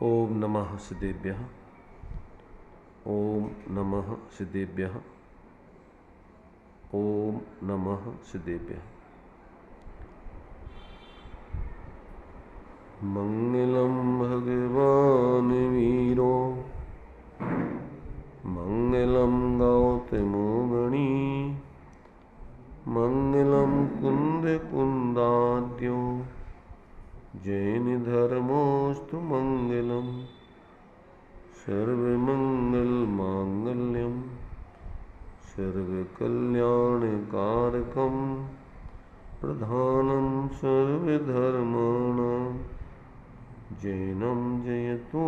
ओम नमः सिद्धेभ्यः। ओम नमः सिद्धेभ्यः। ओम नमः सिद्धेभ्यः। मंगलम भगवान वीरो मंगलम गौतमो गणी मंगलम कुंद कुंदाद्यो जैन धर्मोस्तु मंगलम सर्वमंगल मांगल्यम सर्वकल्याणकारकम प्रधानम सर्वधर्माणां जैनम जयतु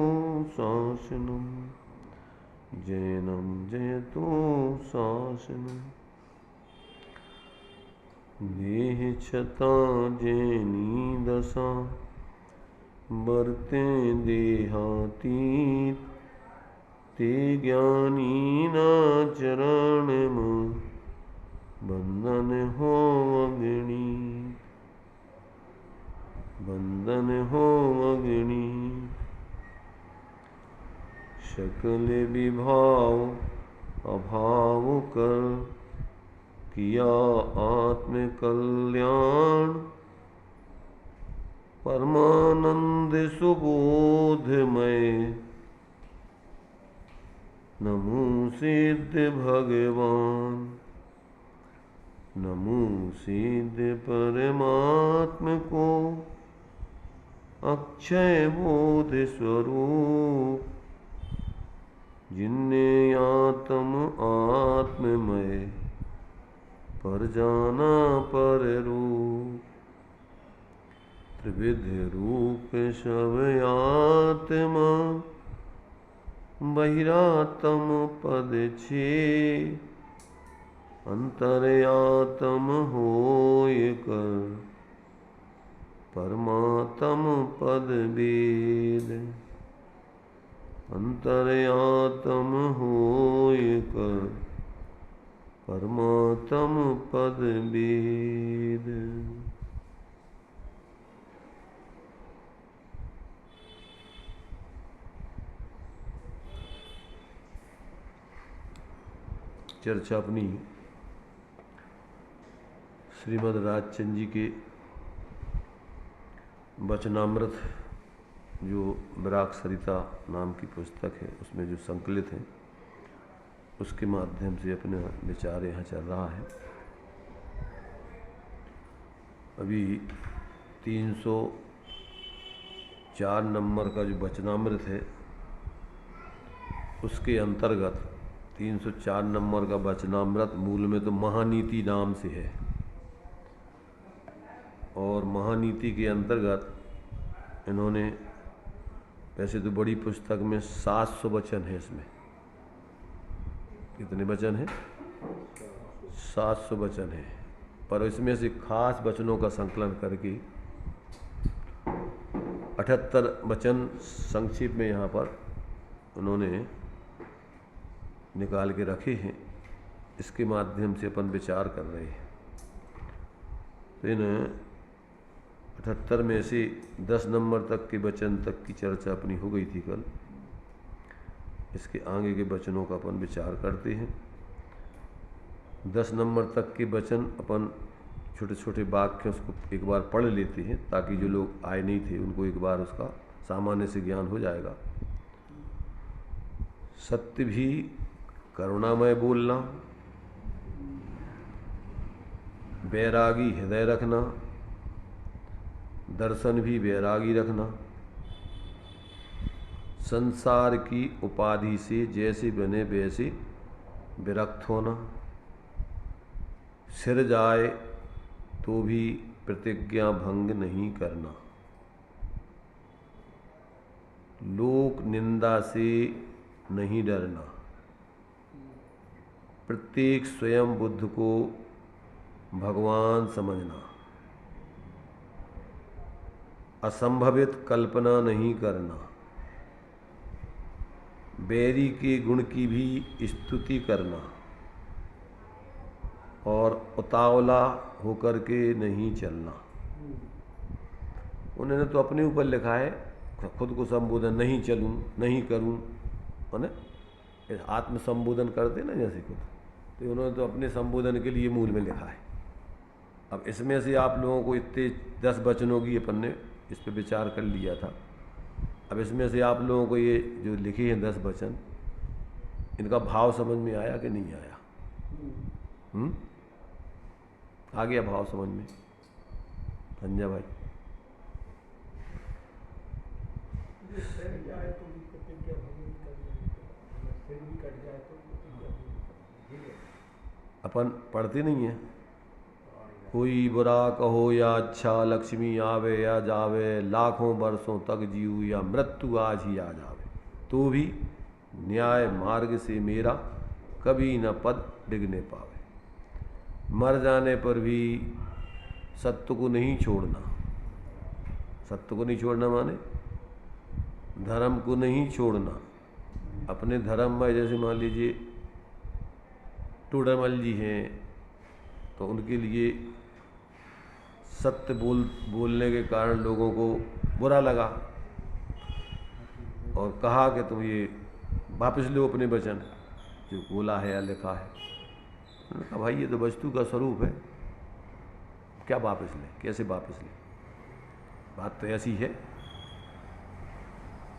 शासनम जैनम जयतु शासनम। देह छता जैनी दशा बरते देहातीत ते ज्ञानी न चरण बंधन हो अग्नि बंधन हो अग्नि। सकल विभाव अभाव कर किया आत्म कल्याण परमानंद सुबोधमय नमो सिद्ध भगवान नमो सिद्ध परमात्म को अक्षय बोध स्वरूप जिन्ने आत्ममय पर जाना पर रूप त्रिविध रूप सब आत्मा बहिरात्म पद छे अंतरयात्म होय कर परमात्म पद वेद अंतरयात्म होय कर परमात्म पद वेद। चर्चा अपनी श्रीमद् राजचंद्र जी के वचनामृत जो विराग सरिता नाम की पुस्तक है उसमें जो संकलित है उसके माध्यम से अपने विचार यहाँ चल रहा है। अभी 304 नंबर का जो वचनामृत है उसके अंतर्गत 304 नंबर का वचनामृत मूल में तो महानीति नाम से है और महानीति के अंतर्गत इन्होंने वैसे तो बड़ी पुस्तक में 700 वचन है। इसमें कितने वचन हैं? 700 वचन है, पर इसमें से खास वचनों का संकलन करके 78 वचन संक्षिप्त में यहाँ पर उन्होंने निकाल के रखे हैं। इसके माध्यम से अपन विचार कर रहे हैं। तो इन 78 में से 10 नंबर तक के वचन तक की चर्चा अपनी हो गई थी कल। इसके आगे के वचनों का अपन विचार करते हैं। 10 नंबर तक के वचन अपन छोटे छोटे वाक्य उसको एक बार पढ़ लेते हैं ताकि जो लोग आए नहीं थे उनको एक बार उसका सामान्य से ज्ञान हो जाएगा। सत्य भी करुणामय बोलना, बैरागी हृदय रखना, दर्शन भी बैरागी रखना, संसार की उपाधि से जैसे बने वैसे विरक्त होना, सिर जाए तो भी प्रतिज्ञा भंग नहीं करना, लोक निंदा से नहीं डरना, प्रत्येक स्वयं बुद्ध को भगवान समझना, असंभवित कल्पना नहीं करना, बैरी के गुण की भी स्तुति करना और उतावला होकर के नहीं चलना। उन्होंने तो अपने ऊपर लिखा है खुद को संबोधन नहीं चलूँ, नहीं करूँ, है ना, आत्म संबोधन करते ना जैसे खुद, तो उन्होंने तो अपने संबोधन के लिए मूल में लिखा है। अब इसमें से आप लोगों को इतने 10 वचनों की अपन ने इस पे विचार कर लिया था। अब इसमें से आप लोगों को ये जो लिखे हैं 10 वचन, इनका भाव समझ में आया कि नहीं आया? आ गया भाव समझ में? संजय भाई, अपन पढ़ते नहीं है, कोई बुरा कहो या अच्छा, लक्ष्मी आवे या जावे, लाखों वर्षों तक जीव या मृत्यु आज ही आ जावे, तो भी न्याय मार्ग से मेरा कभी न पद डिगने पावे। मर जाने पर भी सत्य को नहीं छोड़ना। सत्य को नहीं छोड़ना माने धर्म को नहीं छोड़ना। अपने धर्म में जैसे मान लीजिए टोडरमल जी हैं, तो उनके लिए सत्य बोलने के कारण लोगों को बुरा लगा और कहा कि तुम ये वापस लो अपने वचन जो बोला है या लिखा है। उन्होंने कहा भाई ये तो वस्तु का स्वरूप है, क्या वापस लें, कैसे वापस लें, बात तो ऐसी है।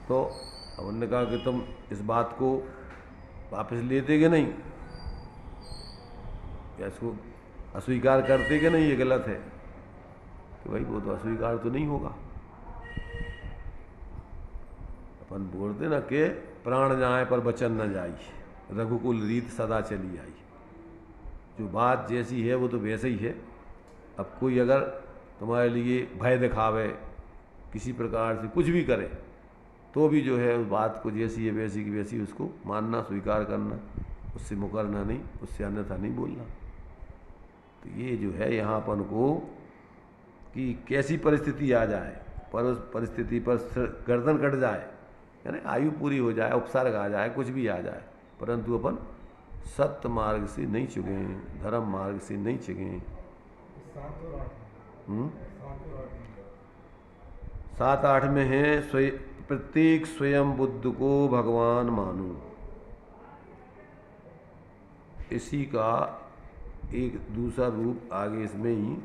तो अब उन्होंने कहा कि तुम इस बात को वापस लेते कि नहीं, या इसको अस्वीकार करते कि नहीं, ये गलत है। कि भाई वो तो अस्वीकार तो नहीं होगा। अपन बोलते ना कि प्राण जाए पर वचन न जाई, रघुकुल रीत सदा चली आई। जो बात जैसी है वो तो वैसे ही है। अब कोई अगर तुम्हारे लिए भय दिखावे, किसी प्रकार से कुछ भी करे, तो भी जो है उस बात को जैसी है वैसी की वैसी उसको मानना, स्वीकार करना, उससे मुकरना नहीं, उससे अन्यथा नहीं बोलना। तो ये जो है यहाँ अपन को कि कैसी परिस्थिति आ जाए, पर उस परिस्थिति पर गर्दन कट जाए, यानी आयु पूरी हो जाए, उपसर्ग आ जाए, कुछ भी आ जाए, परंतु अपन सत्य मार्ग से नहीं चुकें, धर्म मार्ग से नहीं चुकें। 7-8 में है प्रत्येक स्वयं बुद्ध को भगवान मानो। इसी का एक दूसरा रूप आगे इसमें ही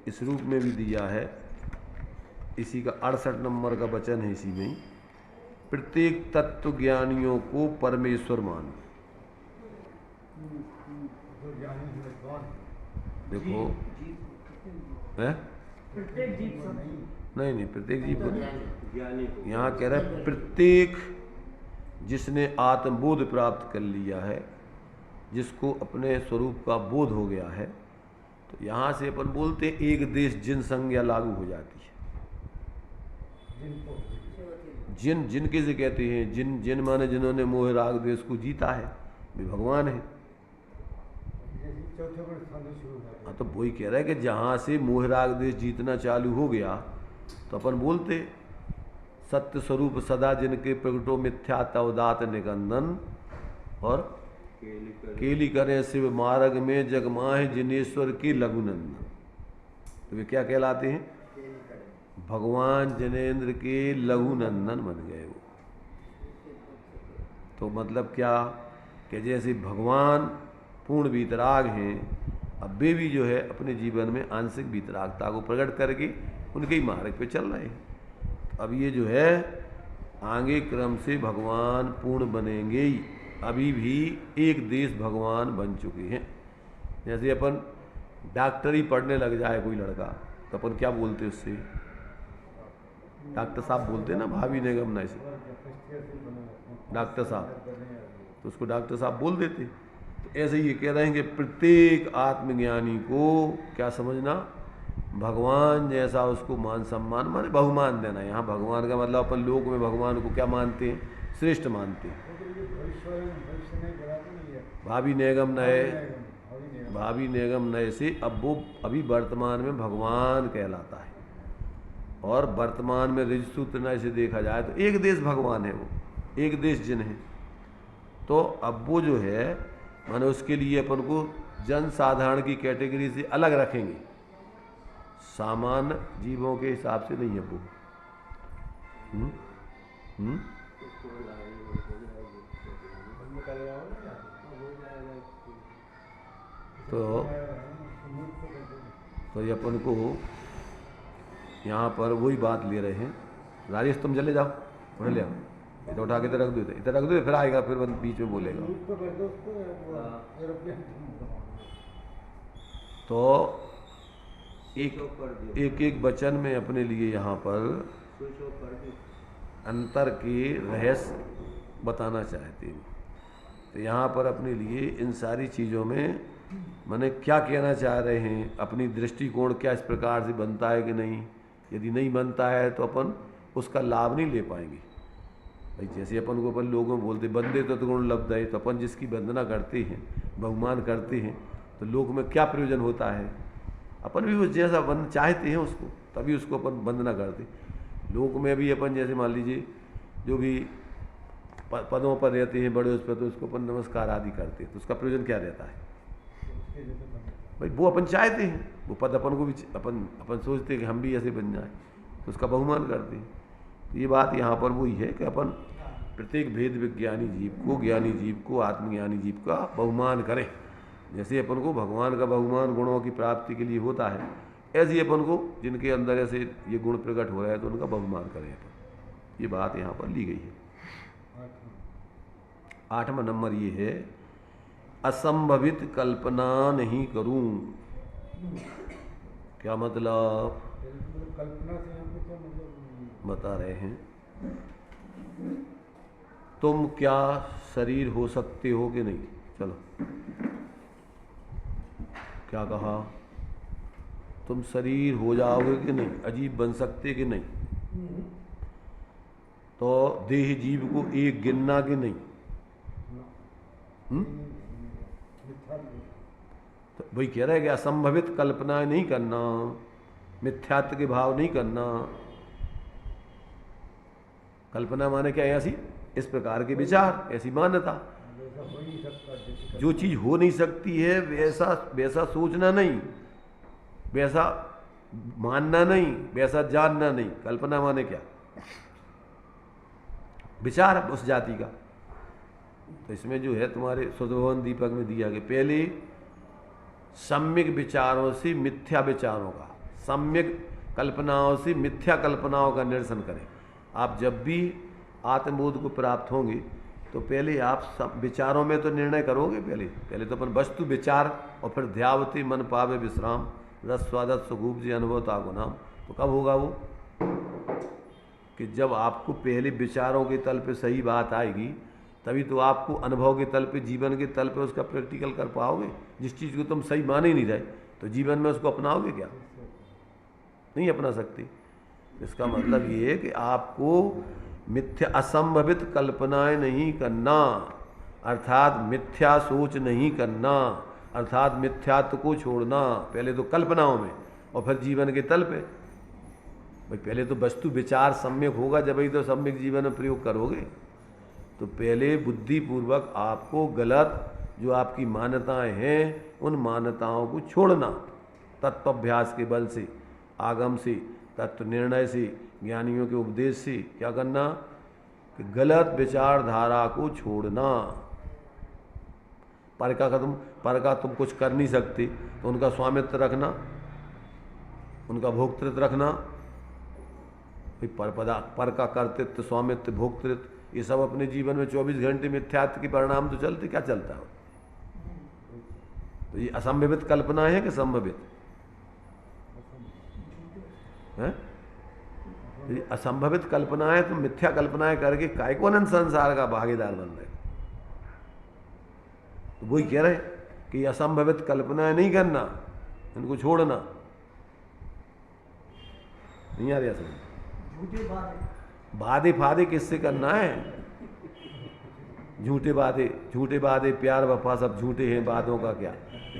इस रूप में भी दिया है। इसी का 68 नंबर का वचन है इसी में ही, प्रत्येक तत्व ज्ञानियों को परमेश्वर मानो। देखो है नहीं प्रत्येक जीव को यहाँ कह रहा है प्रत्येक जिसने आत्मबोध प्राप्त कर लिया है, जिसको अपने स्वरूप का बोध हो गया है। तो यहाँ से अपन बोलते एक देश जिन संज्ञा लागू हो जाती है। जिन जिन किसे कहते हैं? जिन जिन माने जिन्होंने मोह राग द्वेष को जीता है, वे भगवान है। हाँ तो वही कह रहा है कि जहाँ से मोह राग द्वेष जीतना चालू हो गया, तो अपन बोलते सत्य स्वरूप सदा जिनके प्रगटो मिथ्या तवदात निकंदन, और केली करें शिव मार्ग में जगमाह जिनेश्वर की लघुनंदन। तो वे क्या कहलाते हैं? भगवान जिनेन्द्र के लघुनंदन बन गए वो। तो मतलब क्या कि जैसे भगवान पूर्ण वीतराग हैं, अब वे भी जो है अपने जीवन में आंशिक वीतरागता को प्रकट करके उनके ही मार्ग पे चल रहे हैं। अब ये जो है आगे क्रम से भगवान पूर्ण बनेंगे ही। अभी भी एक देश भगवान बन चुके हैं। जैसे अपन डॉक्टरी पढ़ने लग जाए कोई लड़का, तो अपन क्या बोलते उससे? डॉक्टर साहब बोलते ना, भाभी निगम न से डॉक्टर साहब, तो उसको डॉक्टर साहब बोल देते। तो ऐसे ही ये कह रहे हैं कि प्रत्येक आत्मज्ञानी को क्या समझना? भगवान जैसा उसको मान सम्मान, माने बहुमान देना। यहाँ भगवान का मतलब अपन लोक में भगवान को क्या मानते हैं? श्रेष्ठ मानते हैं। भाभी निगम नए, भाभी निगम नए से अब वो अभी वर्तमान में भगवान कहलाता है। और वर्तमान में ऋजसूत्र नए से देखा जाए तो एक देश भगवान है, वो एक देश जिन है। तो अब वो जो है माने उसके लिए अपन को जन साधारण की कैटेगरी से अलग रखेंगे, सामान्य जीवों के हिसाब से नहीं है वो। हम्म? हम्म? तो ये अपन को यहाँ पर वही बात ले रहे हैं। राजेश तुम चले जाओ, उठे ले आओ, इधर उठा के इधर रख दो, फिर आएगा, फिर बीच में बोलेगा। तो एक एक वचन में अपने लिए यहाँ पर अंतर के रहस्य बताना चाहते हैं। तो यहाँ पर अपने लिए इन सारी चीज़ों में माने क्या कहना चाह रहे हैं, अपनी दृष्टिकोण क्या इस प्रकार से बनता है कि नहीं। यदि नहीं बनता है तो अपन उसका लाभ नहीं ले पाएंगे। भाई जैसे अपन को अपन लोगों में बोलते बंदे तो गुण लब्ध है, तो अपन जिसकी वंदना करते हैं, बहुमान करते हैं, तो लोक में क्या प्रयोजन होता है। अपन भी वो जैसा बंद चाहते हैं उसको, तभी उसको अपन वंदना करते। लोक में भी अपन जैसे मान लीजिए जो भी पदों पर रहते हैं बड़े, उस पर तो उसको अपन नमस्कार आदि करते हैं, तो उसका प्रयोजन क्या रहता है। भाई वो अपन चाहते हैं, वो पद अपन को भी अपन सोचते हैं कि हम भी ऐसे बन जाए, तो उसका बहुमान करते हैं। तो ये बात यहाँ पर वही है कि अपन प्रत्येक भेद विज्ञानी जीव को आत्मज्ञानी जीव का बहुमान करें। जैसे अपन को भगवान का बहुमान गुणों की प्राप्ति के लिए होता है, ऐसे ही अपन को जिनके अंदर ऐसे ये गुण प्रकट हो रहा है तो उनका बहुमान करें अपन। ये बात यहाँ पर ली गई है। 8वां नंबर ये है, असंभवित कल्पना नहीं करूं। क्या मतलब? कल्पना से यहाँ पे क्या मतलब बता रहे हैं, तुम क्या शरीर हो सकते हो कि नहीं। चलो क्या कहा, तुम शरीर हो जाओगे कि नहीं, अजीब बन सकते कि नहीं। तो देह जीव को एक गिनना कि नहीं। तो वही कह रहे हैं कि असंभवित कल्पना नहीं करना, मिथ्यात्व के भाव नहीं करना। कल्पना माने क्या, ऐसी इस प्रकार के विचार, ऐसी मान्यता। जो चीज हो नहीं सकती है वैसा सोचना नहीं, वैसा मानना नहीं, वैसा जानना नहीं। कल्पना माने क्या, विचार उस जाति का। तो इसमें जो है तुम्हारे सुधोवन दीपक में दिया कि पहले सम्यक विचारों से मिथ्या विचारों का, सम्यक कल्पनाओं से मिथ्या कल्पनाओं का निरसन करें। आप जब भी आत्मबोध को प्राप्त होंगे तो पहले आप सब विचारों में तो निर्णय करोगे। पहले तो अपन वस्तु विचार और फिर ध्यावती मन पावे विश्राम, रस स्वादत सुखूप जी अनुभव ताको नाम। तो कब होगा वो, कि जब आपको पहले विचारों के तल पे सही बात आएगी, तभी तो आपको अनुभव के तल पे, जीवन के तल पे उसका प्रैक्टिकल कर पाओगे। जिस चीज़ को तुम सही मान ही नहीं रहे तो जीवन में उसको अपनाओगे क्या, नहीं अपना सकते। इसका मतलब ये है कि आपको मिथ्या असंभवित कल्पनाएं नहीं करना, अर्थात मिथ्या सोच नहीं करना, अर्थात मिथ्यात्व को छोड़ना। पहले तो कल्पनाओं में और फिर जीवन के तल पे। भाई पहले तो वस्तु विचार सम्यक होगा, जब ही तो सम्यक जीवन में प्रयोग करोगे। तो पहले बुद्धिपूर्वक आपको गलत जो आपकी मान्यताएं हैं उन मान्यताओं को छोड़ना, तत्वाभ्यास के बल से, आगम से, तत्व निर्णय से, ज्ञानियों के उपदेश से। क्या करना, कि गलत विचारधारा को छोड़ना। पर का तुम कुछ कर नहीं सकते तो उनका स्वामित्व रखना, उनका भोक्तृत्व रखना। पर का कर्तृत्व, स्वामित्व, भोक्तृत्व, ये सब अपने जीवन में 24 घंटे मिथ्यात्व के परिणाम तो चलते। क्या चलता है? तो ये असंभवित कल्पना है कि संभवित है? असंभवित कल्पना है तो मिथ्या कल्पनाएं करके काय को अनंत संसार का भागीदार बन रहे। तो वही कह रहे कि असंभवित कल्पनाएं नहीं करना, इनको छोड़ना। नहीं आ रहा समझ? वादे फादे किससे करना है? झूठे वादे प्यार वफा सब झूठे हैं, वादों का क्या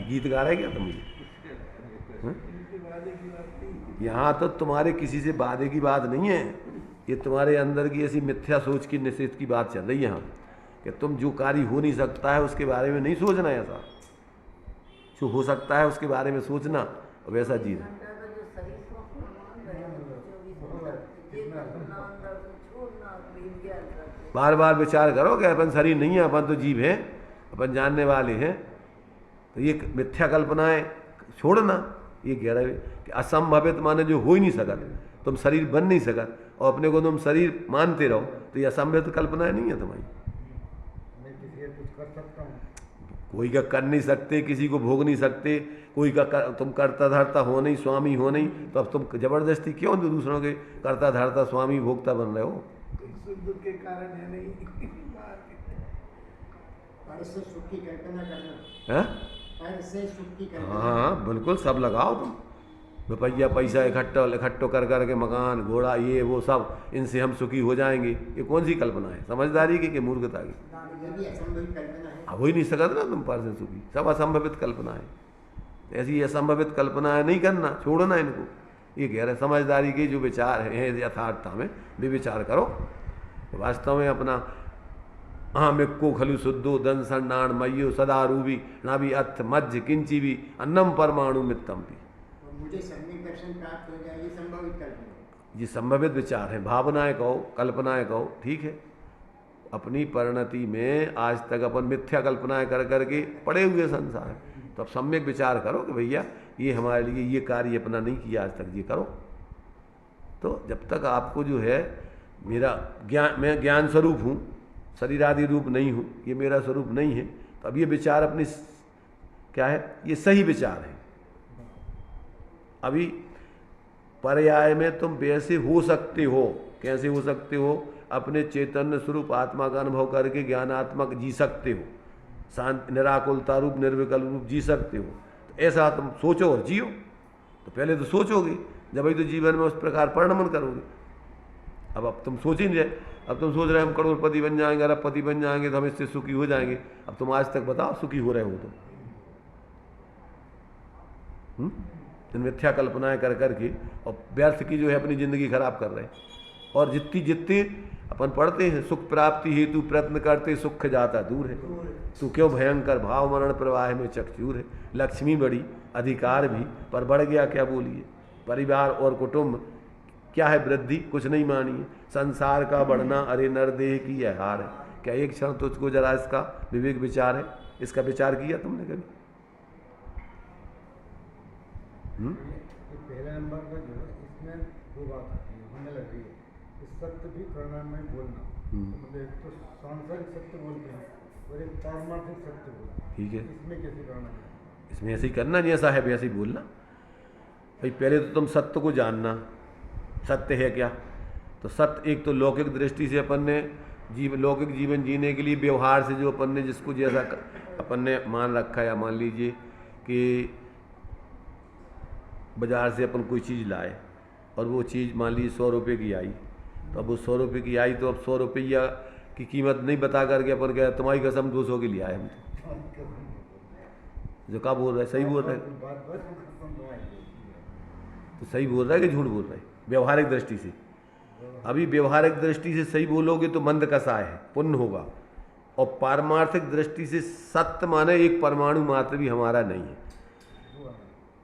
गीत गा रहे क्या तुम? यहाँ तो तुम्हारे किसी से वादे की बात नहीं है, ये तुम्हारे अंदर की ऐसी मिथ्या सोच की निषेध की बात चल रही है यहाँ, कि तुम जो कार्य हो नहीं सकता है उसके बारे में नहीं सोचना है, ऐसा जो हो सकता है उसके बारे में सोचना और वैसा जीना। बार बार विचार करो कि अपन शरीर नहीं है, अपन तो जीव हैं, अपन जानने वाले हैं। तो ये मिथ्या कल्पनाएं छोड़ना। ये कह रहे कि असंभवित माने जो हो ही नहीं सकत, तुम शरीर बन नहीं सकत और अपने को तुम शरीर मानते रहो, तो ये असंभवित कल्पनाएं नहीं है तुम्हारी। मैं किसी कुछ कर सकता हूँ, कोई का कर नहीं सकते, किसी को भोग नहीं सकते, कोई का तुम करता धरता हो नहीं, स्वामी हो नहीं, तो अब तुम जबरदस्ती क्यों दूसरों के करता धरता स्वामी भोगता बन रहे हो? सुख दुख के कारण है नहीं। पर से सुख की कल्पना करना, हैं? पर से सुख की कल्पना। हाँ बिल्कुल, सब लगाओ तुम, रुपया पैसा इकट्ठो कर करके मकान घोड़ा ये वो सब, इनसे हम सुखी हो जाएंगे। ये कौन सी कल्पना है? समझदारी की कि मूर्खता की? ये भी असंभवित कल्पना है। हो ही नहीं सकता ना तुम पर से सुखी, सब असंभवित कल्पना है। ऐसी असंभवित कल्पनाएं नहीं करना, छोड़ना इनको। ये कह रहे समझदारी के जो विचार हैं यथार्थता में भी विचार करो। वास्तव में अपना अहमिक्को खलु शुद्धो दन संडाण मयो सदा रूबी नाभि अर्थ मध्य किंची भी अन्नम परमाणु मित्तम भी। मुझे सम्यक दर्शन प्राप्त हो जाए, ये संभवित कल्पना। ये संभवित विचार है, भावनाएं कहो, कल्पनाएं कहो, ठीक है। अपनी परिणति में आज तक अपन मिथ्या कल्पनाएं कर करके पड़े हुए संसार है, तो अब सम्यक विचार करो कि भैया ये हमारे लिए ये कार्य अपना नहीं किया आज तक, ये करो। तो जब तक आपको जो है मेरा ज्ञान, मैं ज्ञान स्वरूप हूँ, शरीर आदि रूप नहीं हूँ, ये मेरा स्वरूप नहीं है, तो अब ये विचार अपनी क्या है, ये सही विचार है। अभी पर्याय में तुम वैसे हो सकते हो, कैसे हो सकते हो? अपने चैतन्य स्वरूप आत्मा का अनुभव करके ज्ञानात्मक जी सकते हो, शांत निराकुलता रूप निर्विकल्प रूप जी सकते हो। तो ऐसा तुम सोचो और जियो। तो पहले तो सोचोगे, जब ही तो जीवन में उस प्रकार परिणमन करोगे। अब तुम सोच ही नहीं रहे, अब तुम सोच रहे हम करोड़पति बन जाएंगे, अरबपति बन जाएंगे, तो हम इससे सुखी हो जाएंगे। अब तुम आज तक बताओ सुखी हो रहे हो तो? इन मिथ्या कल्पनाएं कर करके और व्यर्थ की जो है अपनी जिंदगी खराब कर रहे हैं। और जितनी जितनी अपन पढ़ते हैं सुख प्राप्ति हेतु प्रयत्न करते, सुख जाता दूर है। तू क्यों भयंकर भाव मरण प्रवाह में चकचूर है। लक्ष्मी बड़ी अधिकार भी, पर बढ़ गया क्या बोलिए। परिवार और कुटुंब क्या है वृद्धि, कुछ नहीं मानिए। संसार का बढ़ना अरे नरदेह की यह हार है। क्या एक क्षण तुझको जरा इसका विवेक विचार है? इसका विचार किया तुमने कभी? ये पहले नंबर का जो है इसमें दो बात आती है, होने लग रही है। इस सत्य भी प्राणायाम में बोलना, तो मतलब एक तो सांसारिक सत्य बोलते हैं और एक पारमार्थिक सत्य बोलते हैं। ठीक है, इसमें कैसे करना है? इसमें ऐसे ही करना, जैसा है वैसे ही बोलना। भाई पहले तो तुम सत्य को जानना, सत्य है क्या। तो सत्य एक तो लौकिक दृष्टि से अपन ने लौकिक जीवन जीने के लिए व्यवहार से जो अपन ने जिसको जैसा अपन ने मान रखा है, या मान लीजिए कि बाज़ार से अपन कोई चीज़ लाए और वो चीज़ मान लीजिए 100 रुपये की आई, तो अब वो 100 रुपये की आई तो अब 100 रुपया की कीमत नहीं बता करके अपन कह तुम्हारी कसम 200 की ले आए हम। जो क्या बोल रहा है, सही बोल रहा है? तो सही बोल रहा है कि झूठ बोल रहा है? व्यवहारिक दृष्टि से, अभी व्यवहारिक दृष्टि से सही बोलोगे तो मंद कसाय है, पुण्य होगा। और पारमार्थिक दृष्टि से सत्य माने एक परमाणु मात्र भी हमारा नहीं है,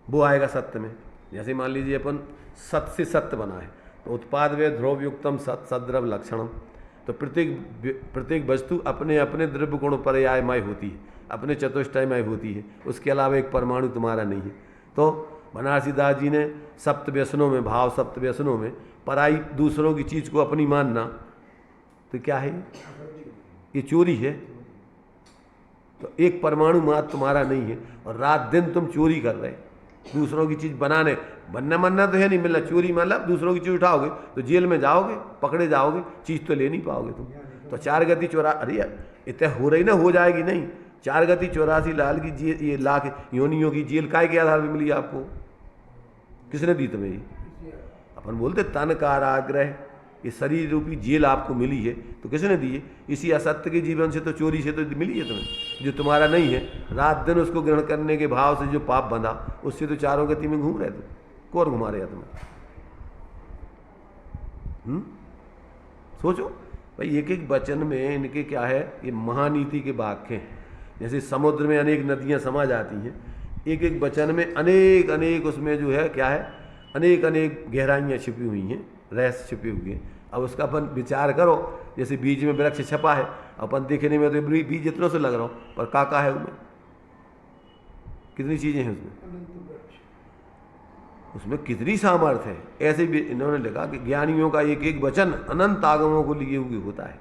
वो आएगा सत्य में। जैसे मान लीजिए अपन सत्य से सत्य बना है, तो उत्पाद वे ध्रुव युक्तम सत सद्रव लक्षणम। तो प्रत्येक वस्तु अपने अपने द्रव्य गुण पर्यायमय होती है, अपने चतुष्टयमय होती है, उसके अलावा एक परमाणु तुम्हारा नहीं है। तो बनारसी दास जी ने सप्त व्यसनों में, भाव सप्त व्यसनों में पराई दूसरों की चीज़ को अपनी मानना, तो क्या है ये चोरी है। तो एक परमाणु मात्र तुम्हारा नहीं है और रात दिन तुम चोरी कर रहे, दूसरों की चीज़ बनना मानना तो है नहीं, मिलना चोरी मतलब दूसरों की चीज़ उठाओगे तो जेल में जाओगे, पकड़े जाओगे, चीज़ तो ले नहीं पाओगे तुम। तो 4 गति अरे इतने हो रही ना, हो जाएगी नहीं। 4 गति 84 लाल की जेल, ये लाख योनियों की जेल काय के आधार पर मिली आपको? किसने दी तुम्हें ये? अपन बोलते तन कारागृह, ये शरीर रूपी जेल आपको मिली है, तो किसने दी है? इसी असत्य के जीवन से, तो चोरी से तो मिली है तुम्हें, जो तुम्हारा नहीं है। रात दिन उसको ग्रहण करने के भाव से जो पाप बंधा, उससे तो 4 गति में घूम रहे थे। कौन घुमा रहे तुम्हें? सोचो भाई, एक एक वचन में इनके क्या है, ये महानीति के वाक्य हैं। जैसे समुद्र में अनेक नदियाँ समा जाती हैं, एक एक वचन में अनेक अनेक उसमें जो है क्या है, अनेक अनेक गहराइयाँ छिपी हुई हैं। रहस्य छुपे हुए हैं। अब उसका अपन विचार करो, जैसे बीज में वृक्ष छपा है, अपन देखने में तो बीज इतनों से लग रहा हो, पर का है उसमें, कितनी चीजें हैं उसमें कितनी सामर्थ्य है। ऐसे भी इन्होंने लिखा कि ज्ञानियों का एक एक वचन अनंत आगमों को लिए हुए होता है,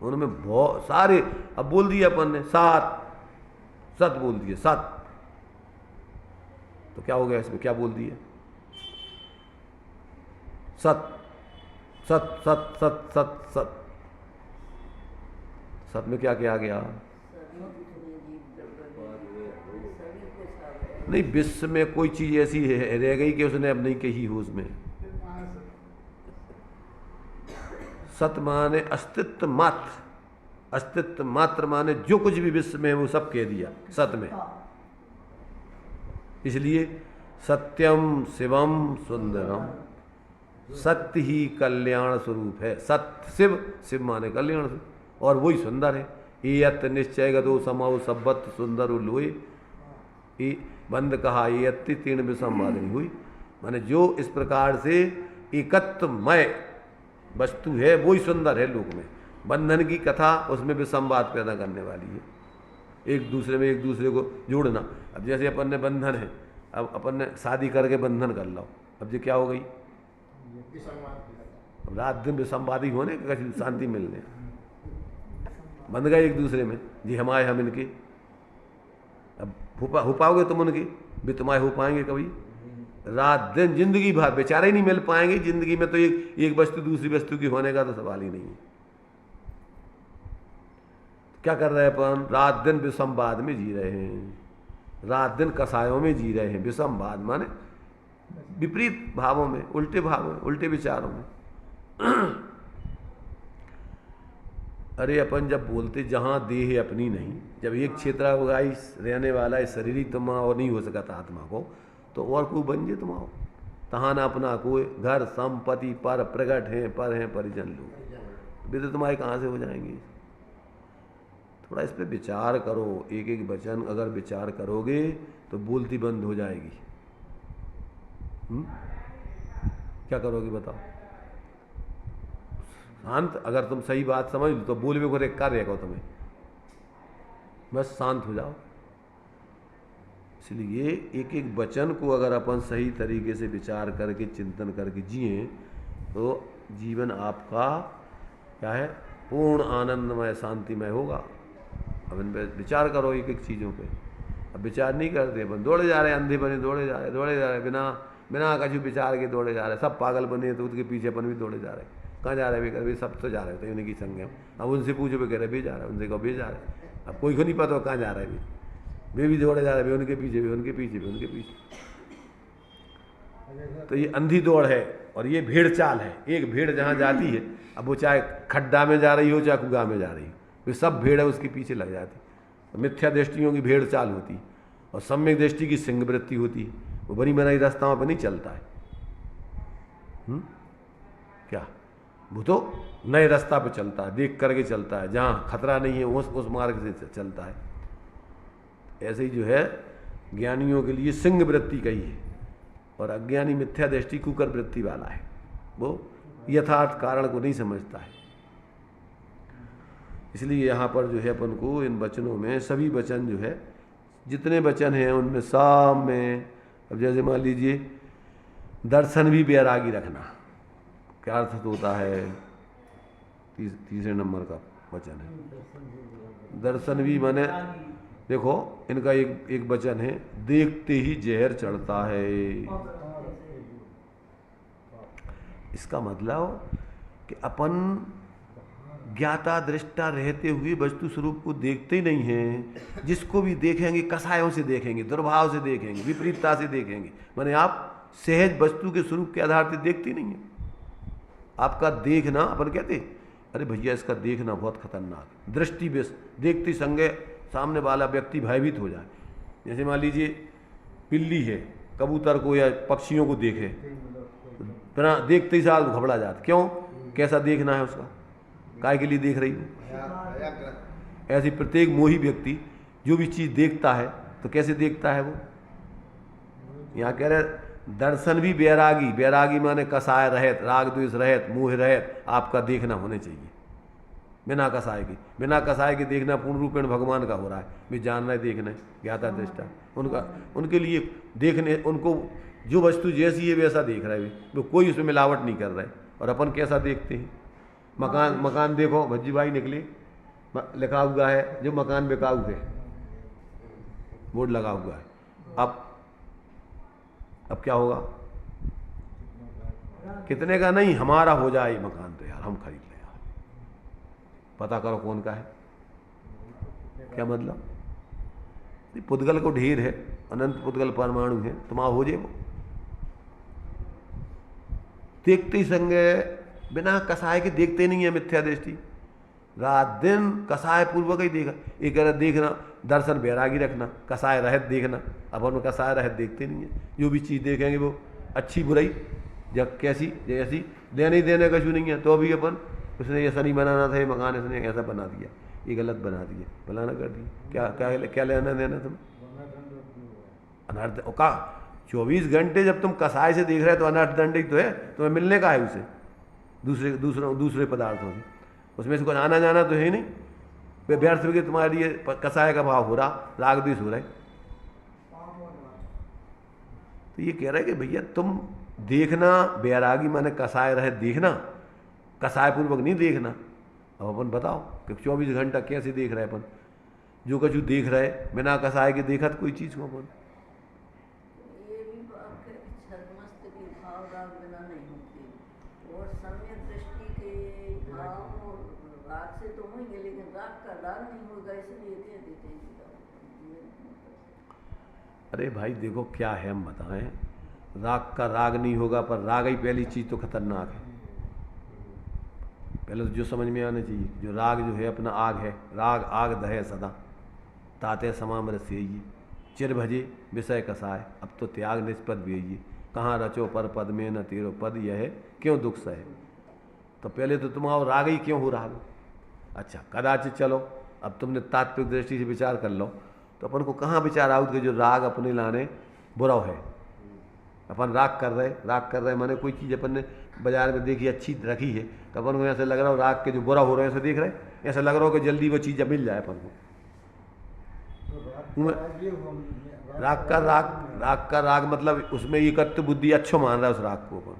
उनमें बहुत सारे। अब बोल दिया अपन ने सत बोल दिए, सत, तो क्या हो गया इसमें, क्या बोल दिया, सत सत सत सत सत सत, सत में क्या क्या आ गया, नहीं विश्व में कोई चीज ऐसी रह गई कि उसने अब नहीं कही हो उसमें। सत माने अस्तित्व मात्र, अस्तित्व मात्र माने जो कुछ भी विश्व में है वो सब कह दिया सत में। इसलिए सत्यम शिवम सुंदरम, सत्य ही कल्याण स्वरूप है। सत्य शिव, शिव माने कल्याण स्वरूप, और वही सुंदर है। यत निश्चय गदो समाओ सब्बत सुंदर उलोए, बंद कहा ये अति तीर्ण विसंवादनी हुई, माने जो इस प्रकार से एकत्वमय वस्तु है वही सुंदर है लोक में। बंधन की कथा उसमें विसंवाद पैदा करने वाली है, एक दूसरे में एक दूसरे को जोड़ना। अब जैसे अपन ने बंधन है, अब अपन ने शादी करके बंधन कर लो, अब ये क्या हो गई, अब रात दिन विसंवादी होने का शांति मिलने, बंध गए एक दूसरे में, जी हम आए हम इनके। अब हो पाओगे तुम उनके, भी तुम्हारे हो पाएंगे कभी, रात दिन जिंदगी भर बेचारे ही नहीं मिल पाएंगे। जिंदगी में तो एक वस्तु दूसरी वस्तु की होने का तो सवाल ही नहीं है। क्या कर रहे हैं अपन, रात दिन विसंवाद में जी रहे हैं, रात दिन कसायों में जी रहे हैं। विसंवाद माने विपरीत भावों में, उल्टे भावों में, उल्टे विचारों में। अरे अपन जब बोलते जहाँ देह अपनी नहीं, जब एक क्षेत्र रहने वाला है शरीर ही तुम और नहीं हो सकता आत्मा को, तो और कोई बन जे तुम आओ, तहाँ ना अपना कोई घर संपत्ति पर प्रकट हैं, पर हैं परिजन लोग, वे तो तुम्हारे कहाँ से हो जाएंगे। थोड़ा इस पर विचार करो, एक एक वचन अगर विचार करोगे तो बोलती बंद हो जाएगी। क्या करोगे बताओ, शांत, अगर तुम सही बात समझ लो तो बोल भी को कर रहेगा तुम्हें, बस शांत हो जाओ। इसलिए एक एक वचन को अगर अपन सही तरीके से विचार करके चिंतन करके जिए तो जीवन आपका क्या है, पूर्ण आनंदमय शांतिमय होगा। अब इन पर विचार करो एक एक चीज़ों पे। अब विचार नहीं करते, अपन दौड़े जा रहे हैं, अंधे बने दौड़े जा रहे बिना कछु विचार के दौड़े जा रहे। सब पागल बने तो उसके पीछे अपन भी दौड़े जा रहे हैं। कहाँ जा रहे हैं, सब तो जा रहे थे उन्हीं की संग में। अब उनसे पूछो भी कह रहे भी जा रहा है, उनसे कहो भी जा रहे हैं। अब कोई को नहीं पता कहाँ जा रहा है, वे भी दौड़े जा रहे हैं, उनके पीछे भी उनके पीछे भी उनके पीछे। तो ये अंधी दौड़ है और ये भेड़ चाल है। एक भेड़ जहाँ जाती है, अब वो चाहे खड्डा में जा रही हो चाहे कुआ में जा रही हो, वे सब भेड़ है उसके पीछे लग जाती। तो मिथ्या दृष्टियों की भेड़ चाल होती है और सम्यक दृष्टि की सिंह वृत्ति होती है। वो बनी बनाई रास्ताओं पर नहीं चलता है। क्या वो तो नए रास्ता पे चलता है, देख करके चलता है, जहाँ खतरा नहीं है उस मार्ग से चलता है। ऐसे ही जो है ज्ञानियों के लिए सिंह वृत्ति कही है और अज्ञानी मिथ्या दृष्टि कुकर वृत्ति वाला है, वो यथार्थ कारण को नहीं समझता है। इसलिए यहाँ पर जो है अपन को इन वचनों में सभी वचन जो है, जितने वचन हैं उनमें सब में, अब जैसे मान लीजिए दर्शन भी बैरागी रखना, क्या अर्थ होता है, तीसरे नंबर का वचन है। दर्शन भी माने देखो इनका एक वचन है, देखते ही जहर चढ़ता है। इसका मतलब कि अपन ज्ञाता दृष्टा रहते हुए वस्तु स्वरूप को देखते ही नहीं हैं। जिसको भी देखेंगे कसायों से देखेंगे, दुर्भाव से देखेंगे, विपरीतता से देखेंगे। माने आप सहज वस्तु के स्वरूप के आधार से देखते नहीं हैं। आपका देखना, अपन कहते अरे भैया इसका देखना बहुत खतरनाक, दृष्टि बेस, देखते संगे सामने वाला व्यक्ति भयभीत हो जाए। जैसे मान लीजिए पिल्ली है, कबूतर को या पक्षियों को देखे, बिना देखते ही साल घबरा जाता। क्यों, कैसा देखना है उसका, काय के लिए देख रही हो। ऐसी प्रत्येक मोही व्यक्ति जो भी चीज़ देखता है तो कैसे देखता है वो, यहाँ कह रहे दर्शन भी बैरागी, बैरागी माने कसाय रहित, राग द्वेष रहित, मोह रहित आपका देखना होने चाहिए, बिना कसाय की। बिना कसाय के देखना पूर्ण रूपेण भगवान का हो रहा है, भी जानना है, देखना है, ज्ञाता दृष्टा उनका, उनके लिए देखने, उनको जो वस्तु जैसी है वैसा देख रहा है, वो कोई उसमें मिलावट नहीं कर रहा है। और अपन कैसा देखते हैं, मकान देखो भज्जी भाई निकले, लिखा हुआ है जो मकान बिकाऊ है, बोर्ड लगा हुआ है। अब क्या होगा, कितने का नहीं, हमारा हो जाए ये मकान तो यार हम खरीद लें यार, पता करो कौन का है, क्या मतलब, पुद्गल को ढेर है, अनंत पुद्गल परमाणु है, तुम्हारा हो जाए वो। देखते ही संगे बिना कसाय के देखते नहीं है, मिथ्या दृष्टि, रात दिन कसाय पूर्वक ही देखा। एक देखना दर्शन बैरागी रखना, कसाय रहित देखना। अब हम कसाय रहित देखते नहीं है, जो भी चीज़ देखेंगे वो अच्छी बुराई जब कैसी जैसी, देने ही देने का नहीं है, तो अभी अपन उसने ऐसा नहीं बनाना था, ये मकान इसने ऐसा बना दिया, ये गलत बना दिया, फलाना कर दिया, क्या क्या क्या लेना देना तुम अनर्थ का। 24 घंटे जब तुम कसाय से देख रहे हो तो अनर्थ दंड ही तो है, तुम्हें मिलने का है उसे, दूसरे पदार्थों से, उसमें से कुछ आना जाना तो है नहीं, व्यर्थ में तुम्हारे लिए कसाय का भाव हो रहा, राग द्वेष हो रहा है। तो ये कह रहा है कि भैया तुम देखना बैरागी माने कसाय रहे देखना, कसाय पूर्वक नहीं देखना। अब अपन बताओ कि 24 घंटा कैसे देख रहे अपन, जो कछु देख रहे बिना कसाय के देखा तो कोई चीज़ को अपन, ये भी आपके छद्मस्त के भाव राग बिना नहीं होते, और सम्यक दृष्टि के भाव राग से तो होंगे, लेकिन राग का राग नहीं होगा, इसलिए कह देते हैं। अरे भाई देखो क्या है, हम बताएं, राग का राग नहीं होगा, पर राग ही पहली चीज़ तो खतरनाक है। पहले तो जो समझ में आना चाहिए, जो राग जो है अपना आग है, राग आग दहे सदा ताते समामर से ये चिर भजे विषय कसाय, अब तो त्याग निष्पद भी है, कहाँ रचो पर पद में न तेरो पद, यह है क्यों दुख सहे। तो पहले तो तुम्हारा राग ही क्यों हो रहा है। अच्छा कदाचित चलो अब तुमने तात्विक दृष्टि से विचार कर लो, तो अपन को कहाँ विचार आउट कि जो राग अपने लाने बुरा है। अपन राग कर रहे माने कोई चीज़ अपन ने बाजार में देखी अच्छी रखी है, तो अपन को ऐसा लग रहा हो राग के जो बुरा हो रहे हैं ऐसे देख रहे, ऐसा लग रहा हो कि जल्दी वो चीज़ मिल जाए अपन को। राग का राग मतलब उसमें एकत्व बुद्धि अच्छो मान रहा है उस राग को, अपन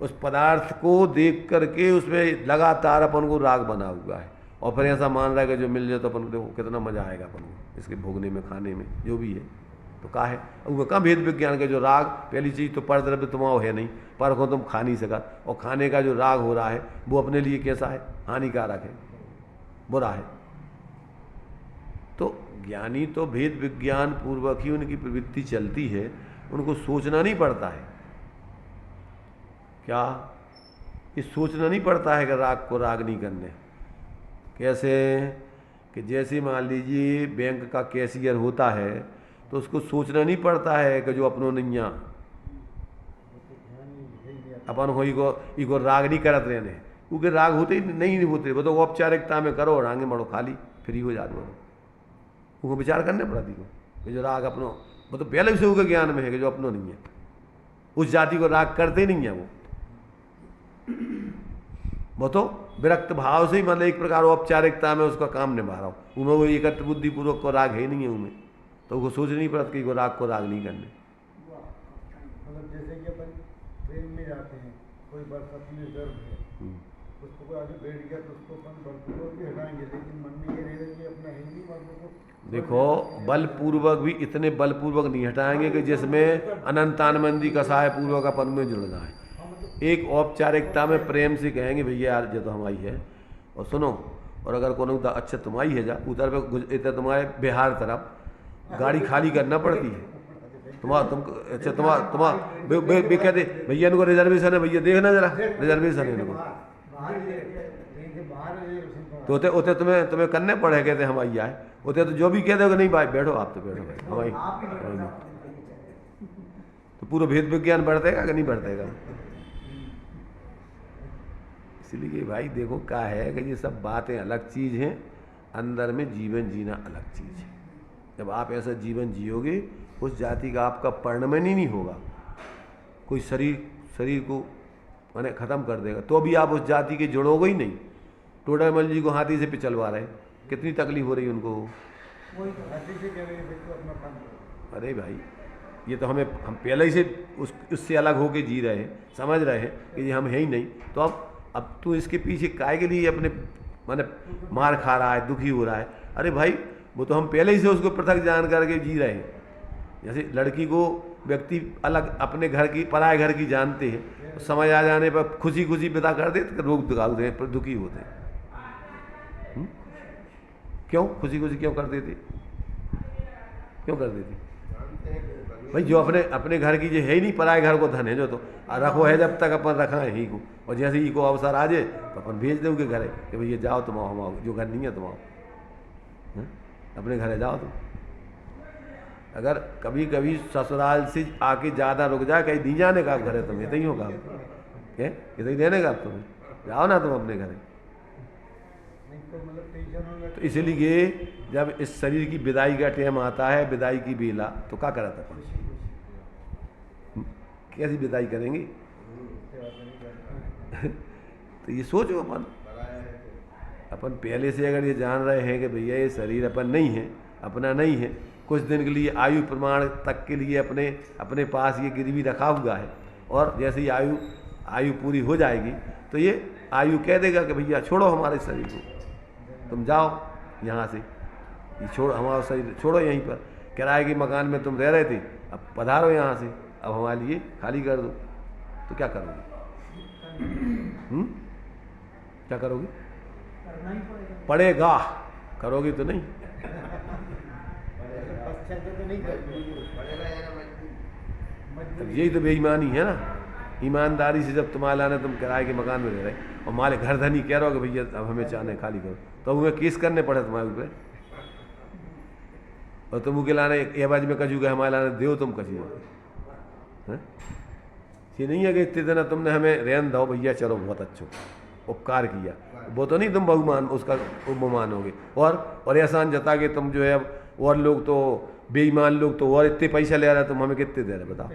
उस पदार्थ को देख करके उसमें लगातार अपन को राग बना हुआ है, और फिर ऐसा मान रहा है कि जो मिल जाए तो अपन को देखो कितना मजा आएगा अपन को इसके भोगने में, खाने में, जो भी है। तो कहा है वो कहाँ भेद विज्ञान का जो राग, पहली चीज़ तो परद्रव्य तुम्हारा है नहीं, पर को तुम खा नहीं सका, और खाने का जो राग हो रहा है वो अपने लिए कैसा है, हानिकारक है, बुरा है। तो ज्ञानी तो भेद विज्ञान पूर्वक ही उनकी प्रवृत्ति चलती है, उनको सोचना नहीं पड़ता है। क्या ये सोचना नहीं पड़ता है कि राग को राग नहीं करने। कैसे कि जैसे मान लीजिए बैंक का कैशियर होता है तो उसको सोचना नहीं पड़ता है कि जो अपनों नैया अपन हो इको राग नहीं करत रहने, क्योंकि राग होते ही नहीं होते, वो तो औपचारिकता में करो और आगे बढ़ो, खाली फ्री हो जाते हो, उनको विचार करने पड़ती को जो राग अपनों, वो तो पहले से उनके ज्ञान में है कि जो अपनों नहीं है, उस जाति को राग करते नहीं है वो तो विरक्त भाव से ही मतलब एक प्रकार औपचारिकता में उसका काम निभा रहा हूँ, उनमें वो एकत्र बुद्धि पूर्वक को राग है नहीं है उनमें, तो वो सोच नहीं पड़ता कि वो राग को राग नहीं करने। मतलब जैसे कि अपन ट्रेन में जाते हैं, कोई बरसात में गर्भ है, उसको कोई आगे बैठ गया तो उसको अपन बलपूर्वक भी हटाएंगे, लेकिन मन में ये रहेगा कि अपना है नहीं मर्द को। देखो बलपूर्वक भी इतने बलपूर्वक नहीं हटाएंगे कि जिसमें अनंतानमंदी कसाय पूर्वक अपन में जुड़ जाए। एक औपचारिकता में प्रेम से कहेंगे भैया यार ये तो हमारी है, और सुनो, और अगर कोनो अच्छा तुम्हारी है जा उधर पे इधर तुम्हारे बिहार तरफ गाड़ी खाली करना पड़ती है, तुम अच्छा कहते भैया इनको रिजर्वेशन है, भैया देखना जरा रिजर्वेशन है इनको, तो उते तुम्हें करने पड़े, कहते हम आइए आए उते, तो जो भी कहते हो नहीं भाई बैठो, आप तो बैठो भाई हमारी, तो पूरा भेद विज्ञान बढ़तेगा कि नहीं बढ़तेगा। इसलिए भाई देखो क्या है कि ये सब बातें अलग चीज़ हैं, अंदर में जीवन जीना अलग चीज़ है। जब आप ऐसा जीवन जियोगे उस जाति का आपका परिणमन ही नहीं होगा। कोई शरीर को माने ख़त्म कर देगा तो भी आप उस जाति के जुड़ोगे ही नहीं। टोडरमल जी को हाथी से पिछलवा रहे, कितनी तकलीफ हो रही है उनको। वही तो हाथी से कह रहे हैं तो अपना काम करो। अरे भाई ये तो हम पहले ही से उससे अलग होके जी रहे हैं, समझ रहे हैं कि ये हम है ही नहीं। तो अब तो इसके पीछे काय के लिए अपने माने मार खा रहा है, दुखी हो रहा है। अरे भाई वो तो हम पहले ही से उसको पृथक जान करके जी रहे हैं। जैसे लड़की को व्यक्ति अलग अपने घर की पराए घर की जानते हैं, तो समय आ जाने पर खुशी खुशी विदा कर देते, रोग दिखाते हैं, दुखी होते हैं। क्यों खुशी खुशी क्यों कर देते, क्यों कर देते भाई? जो अपने घर की जो है ही नहीं, पराए घर को धन है जो, तो रखो है जब तक अपन रखा है ही को, और जैसे ही को अवसर आ जाए तो अपन भेज दोगे घरे कि भैया जाओ तुम आओ, हम आओ, जो घर नहीं है तुम आओ, अपने घरे जाओ तुम। अगर कभी कभी ससुराल से आके ज़्यादा रुक जाए, कहीं दी जाने का घर है तुम्हें, तो ही होगा क्या, इतना ही देने का तुम्हें, जाओ ना तुम अपने घरे। तो इसलिए जब इस शरीर की विदाई का टाइम आता है, विदाई की बेला, तो क्या करा था, कैसी विदाई करेंगे? तो ये सोचो अपन पहले से अगर ये जान रहे हैं कि भैया ये शरीर अपन नहीं है, अपना नहीं है, कुछ दिन के लिए आयु प्रमाण तक के लिए अपने पास ये गिरवी रखा हुआ है, और जैसे ही आयु पूरी हो जाएगी तो ये आयु कह देगा कि भैया छोड़ो हमारे शरीर को, तुम जाओ यहाँ से, ये छोड़ो हमारा शरीर, छोड़ो यहीं पर, किराए के मकान में तुम रह रहे थे, अब पधारो यहाँ से, अब हमारे लिए खाली कर दो। तो क्या करोगे? क्या करोगे? पड़ेगा, करोगे तो नहीं। यही तो बेईमानी है ना। ईमानदारी से जब तुम्हारे लाने, तुम किराए के मकान में रह रहे और मालिक घर धनी कह रहे हो कि भैया अब हमें चाहने खाली करो, तो उन्हें केस करने पड़े तुम्हारे ऊपर, और तुम उनके लाने एवज में कजू के हमारे लाने दो तुम कसी हो। ये नहीं है कि इतने दिन तुमने हमें रहन दो भैया, चलो बहुत अच्छा उपकार किया, वो तो नहीं तुम बहुमान उसका उपमान होगे, और एहसान जता के तुम जो है अब, और लोग तो बेईमान लोग तो और इतने पैसा ले रहे, तुम हमें कितने दे रहे बताओ।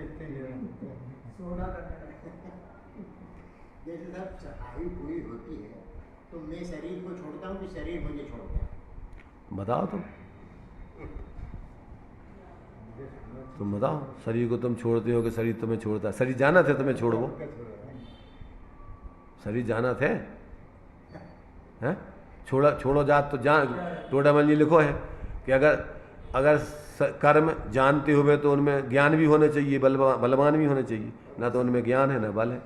जैसे साहब आयु पूरी होती है तो मैं शरीर को छोड़ता हूँ कि शरीर मुझे छोड़ता है? बताओ तुम बताओ, शरीर को तुम छोड़ते हो कि शरीर तुम्हें छोड़ता है? शरीर जाना थे तुम्हें छोड़ो, शरीर जाना थे हैं? छोड़ो जात तो जान, टोडामल जी लिखो है कि अगर कर्म जानते हुए तो उनमें ज्ञान भी होने चाहिए, बलवान भी होने चाहिए, ना तो उनमें ज्ञान है ना बल है।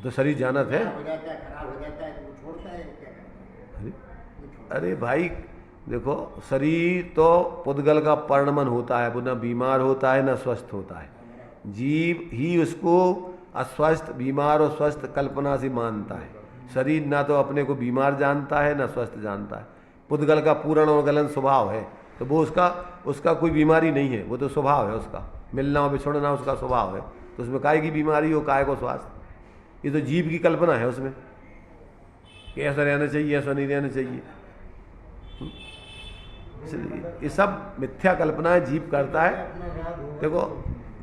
तो शरीर जाना थे, खराब हो जाता है तो वो छोड़ता है, क्या करता है? अरे भाई देखो, शरीर तो पुद्गल का परिणमन होता है, वो न बीमार होता है न स्वस्थ होता है। जीव ही उसको अस्वस्थ, बीमार और स्वस्थ कल्पना से मानता है। शरीर ना तो अपने को बीमार जानता है न स्वस्थ जानता है। पुद्गल का पूर्ण और गलन स्वभाव है, तो वो उसका कोई बीमारी नहीं है, वो तो स्वभाव है उसका, मिलना और बिछोड़ना उसका स्वभाव है। तो उसमें काय की बीमारी हो, काय को स्वास्थ्य, ये तो जीव की कल्पना है उसमें कि ऐसा रहना चाहिए, ऐसा नहीं रहना चाहिए। इसलिए ये सब मिथ्या कल्पनाएं जीव करता है।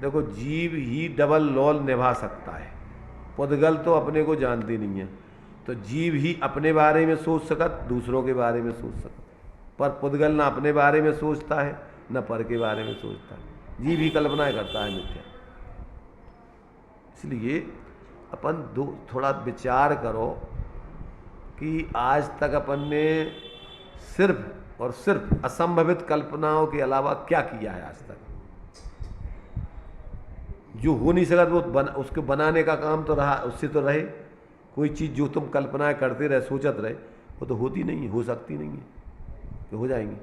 देखो जीव ही डबल रोल निभा सकता है, पुद्गल तो अपने को जानती नहीं है, तो जीव ही अपने बारे में सोच सकत, दूसरों के बारे में सोच सकत, पर पुद्गल ना अपने बारे में सोचता है न पर के बारे में सोचता है, जीव ही कल्पनाएं करता है मिथ्या। इसलिए अपन थोड़ा विचार करो कि आज तक अपन ने सिर्फ और सिर्फ असंभवित कल्पनाओं के अलावा क्या किया है आज तक। जो हो नहीं सका वो उसको बनाने का काम तो रहा, उससे तो रहे। कोई चीज़ जो तुम कल्पनाएं करते रहे, सोचत रहे, वो तो होती नहीं है, हो सकती नहीं है, तो हो जाएंगी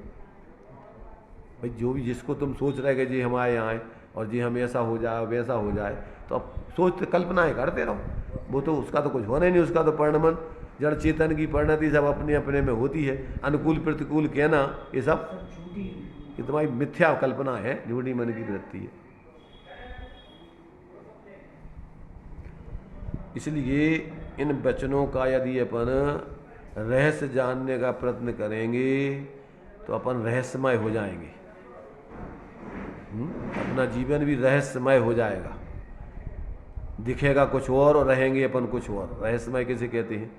भाई। जो भी जिसको तुम सोच रहे कि जी हमारे यहाँ आए और जी हम ऐसा हो जाए वैसा हो जाए, तो अब सोचते कल्पनाएं करते रहो, वो तो उसका तो कुछ होना ही नहीं। उसका तो परिणमन, जड़ चेतन की परिणति सब अपने अपने में होती है। अनुकूल प्रतिकूल कहना ये सब ये तुम्हारी मिथ्या कल्पना है, झूठी मन की वृत्ति है। इसलिए इन वचनों का यदि अपन रहस्य जानने का प्रयत्न करेंगे तो अपन रहस्यमय हो जाएंगे। अपना जीवन भी रहस्यमय हो जाएगा। दिखेगा कुछ और रहेंगे अपन कुछ और। रहस्यमय किसे कहते हैं?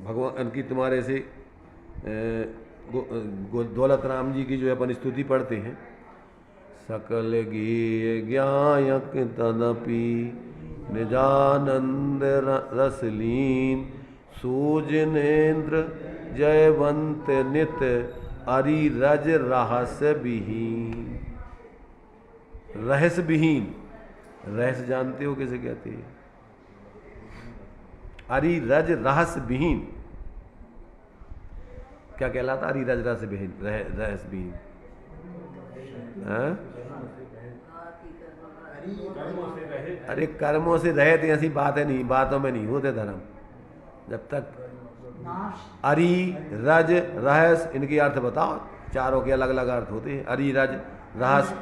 भगवान की तुम्हारे से दौलत राम जी की जो अपन स्तुति पढ़ते हैं, सकल गे ज्ञायक तदपि निजानंद रसलीन सूजनेन्द्र जयवंत नित अरि रज रहस्य विहीन। रहस्य विहीन, रहस्य जानते हो किसे कहते हैं? अरि रज रहस्य विहीन। क्या कहलाता? अरि रज रहस्य विहीन, रहस्य विहीन। अरे कर्मों से रहित ऐसी बातें नहीं, बातों में नहीं होते धर्म। जब तक अरि रज रहस्य, इनके अर्थ बताओ। चारों के अलग अलग अर्थ होते हैं। अरि रज रहस्य।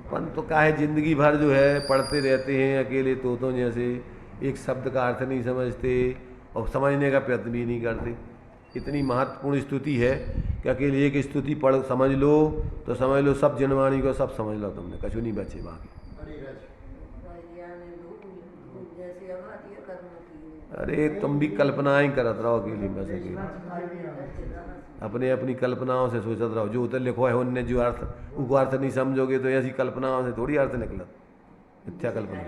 अपन तो काहे जिंदगी भर जो है पढ़ते रहते हैं अकेले तोतों जैसे, एक शब्द का अर्थ नहीं समझते और समझने का प्रयत्न भी नहीं करते। इतनी महत्वपूर्ण स्तुति है कि अकेले एक स्तुति पढ़ समझ लो तो समझ लो सब जनवाणी को सब समझ लो तुमने, कछु नहीं बचे बाकी। अरे तुम भी कल्पनाएं करत रहो अकेली, बस अकेले अपने अपनी कल्पनाओं से सोचत रहो। जो उतर लिखो है उनने जो अर्थ, वो अर्थ नहीं समझोगे तो ऐसी कल्पनाओं से थोड़ी अर्थ निकलत, मिथ्या कल्पना।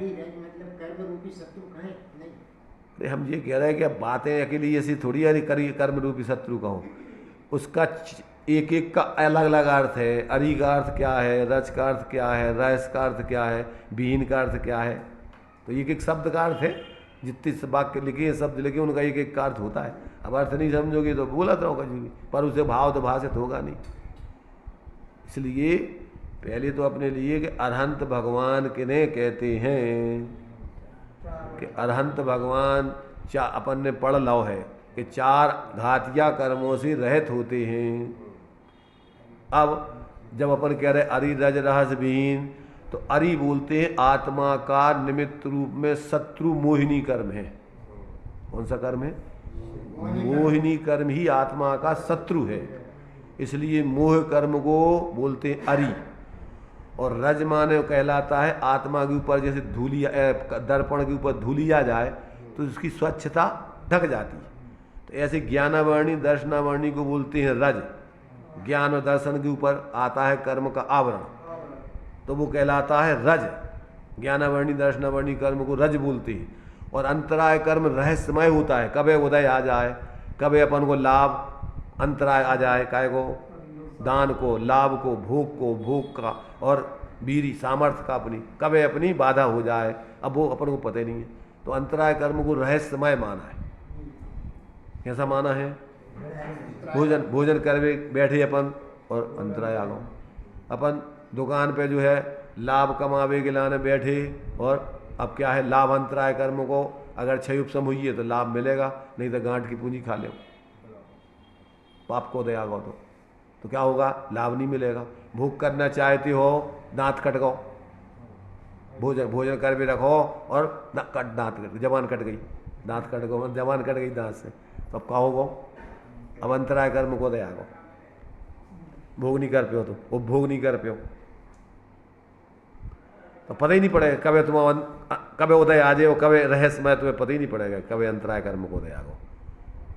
अरे हम ये कह रहे हैं कि अब बातें अकेली ऐसी थोड़ी है कर्म रूपी शत्रु का हो। उसका एक एक का अलग अलग अर्थ है। अरि का अर्थ क्या है, रज का अर्थ क्या है, रहस्य का अर्थ क्या है, विहीन का अर्थ क्या है। तो एक एक शब्द का अर्थ है। जितने वाक्य लिखे हैं, शब्द लिखे, उनका एक एक का अर्थ होता है। अब अर्थ नहीं समझोगे तो बोलत रहो कभी भी, पर उसे भाव तो भाषित होगा नहीं। इसलिए पहले तो अपने लिए कि अरहंत भगवान किन्हें कहते हैं, कि अरहंत भगवान अपन ने पढ़ लो है कि 4 घातिया कर्मों से रहित होते हैं। अब जब अपन कह रहे अरि रज रहस्य विहीन, तो अरि बोलते हैं आत्मा का निमित्त रूप में शत्रु मोहिनी कर्म है। कौन सा कर्म है? मोहिनी कर्म ही आत्मा का शत्रु है। इसलिए मोह कर्म को बोलते हैं अरि। और रज माने कहलाता है आत्मा के ऊपर जैसे धूलिया, दर्पण के ऊपर धूलिया जाए तो उसकी स्वच्छता ढक जाती है। तो ऐसे ज्ञानावर्णी दर्शनावर्णी को बोलते हैं रज। ज्ञान और दर्शन के ऊपर आता है कर्म का आवरण, तो वो कहलाता है रज। ज्ञानावर्णी दर्शनावर्णी कर्म को रज बोलते हैं। और अंतराय कर्म रहस्यमय होता है। कभी उदय आ जाए, कभी अपन को लाभ अंतराय आ जाए, काय को, दान को, लाभ को, भोग का और वीरी सामर्थ्य का अपनी, कभी अपनी बाधा हो जाए, अब वो अपन को पता ही नहीं है। तो अंतराय कर्म को रहस्यमय माना है। कैसा माना है? भोजन कर बैठे अपन और अंतराय आ गो। अपन दुकान पे जो है लाभ कमावे के लाने बैठे, और अब क्या है, लाभ अंतराय कर्म को अगर क्षय उपशम हुई है तो लाभ मिलेगा, नहीं तो गांठ की पूंजी खा ले। पाप को दे आगो तो क्या होगा? लाभ नहीं मिलेगा। भूख करना चाहते हो, दांत कट गो, भोजन कर भी रखो और दांत कट, जबान कट गई, दांत कट गो, जबान कट गई दांत से, तो अब क्या होगा? अब अंतराय कर्म को दे आगो। भोग नहीं कर पे, तो उपभोग नहीं कर पे, तो पता ही नहीं पड़ेगा कभी तुम कभी उदय आ जाए, कभी रहस्यमय, तुम्हें पता ही नहीं पड़ेगा कभी अंतराय कर्म को दे आगो।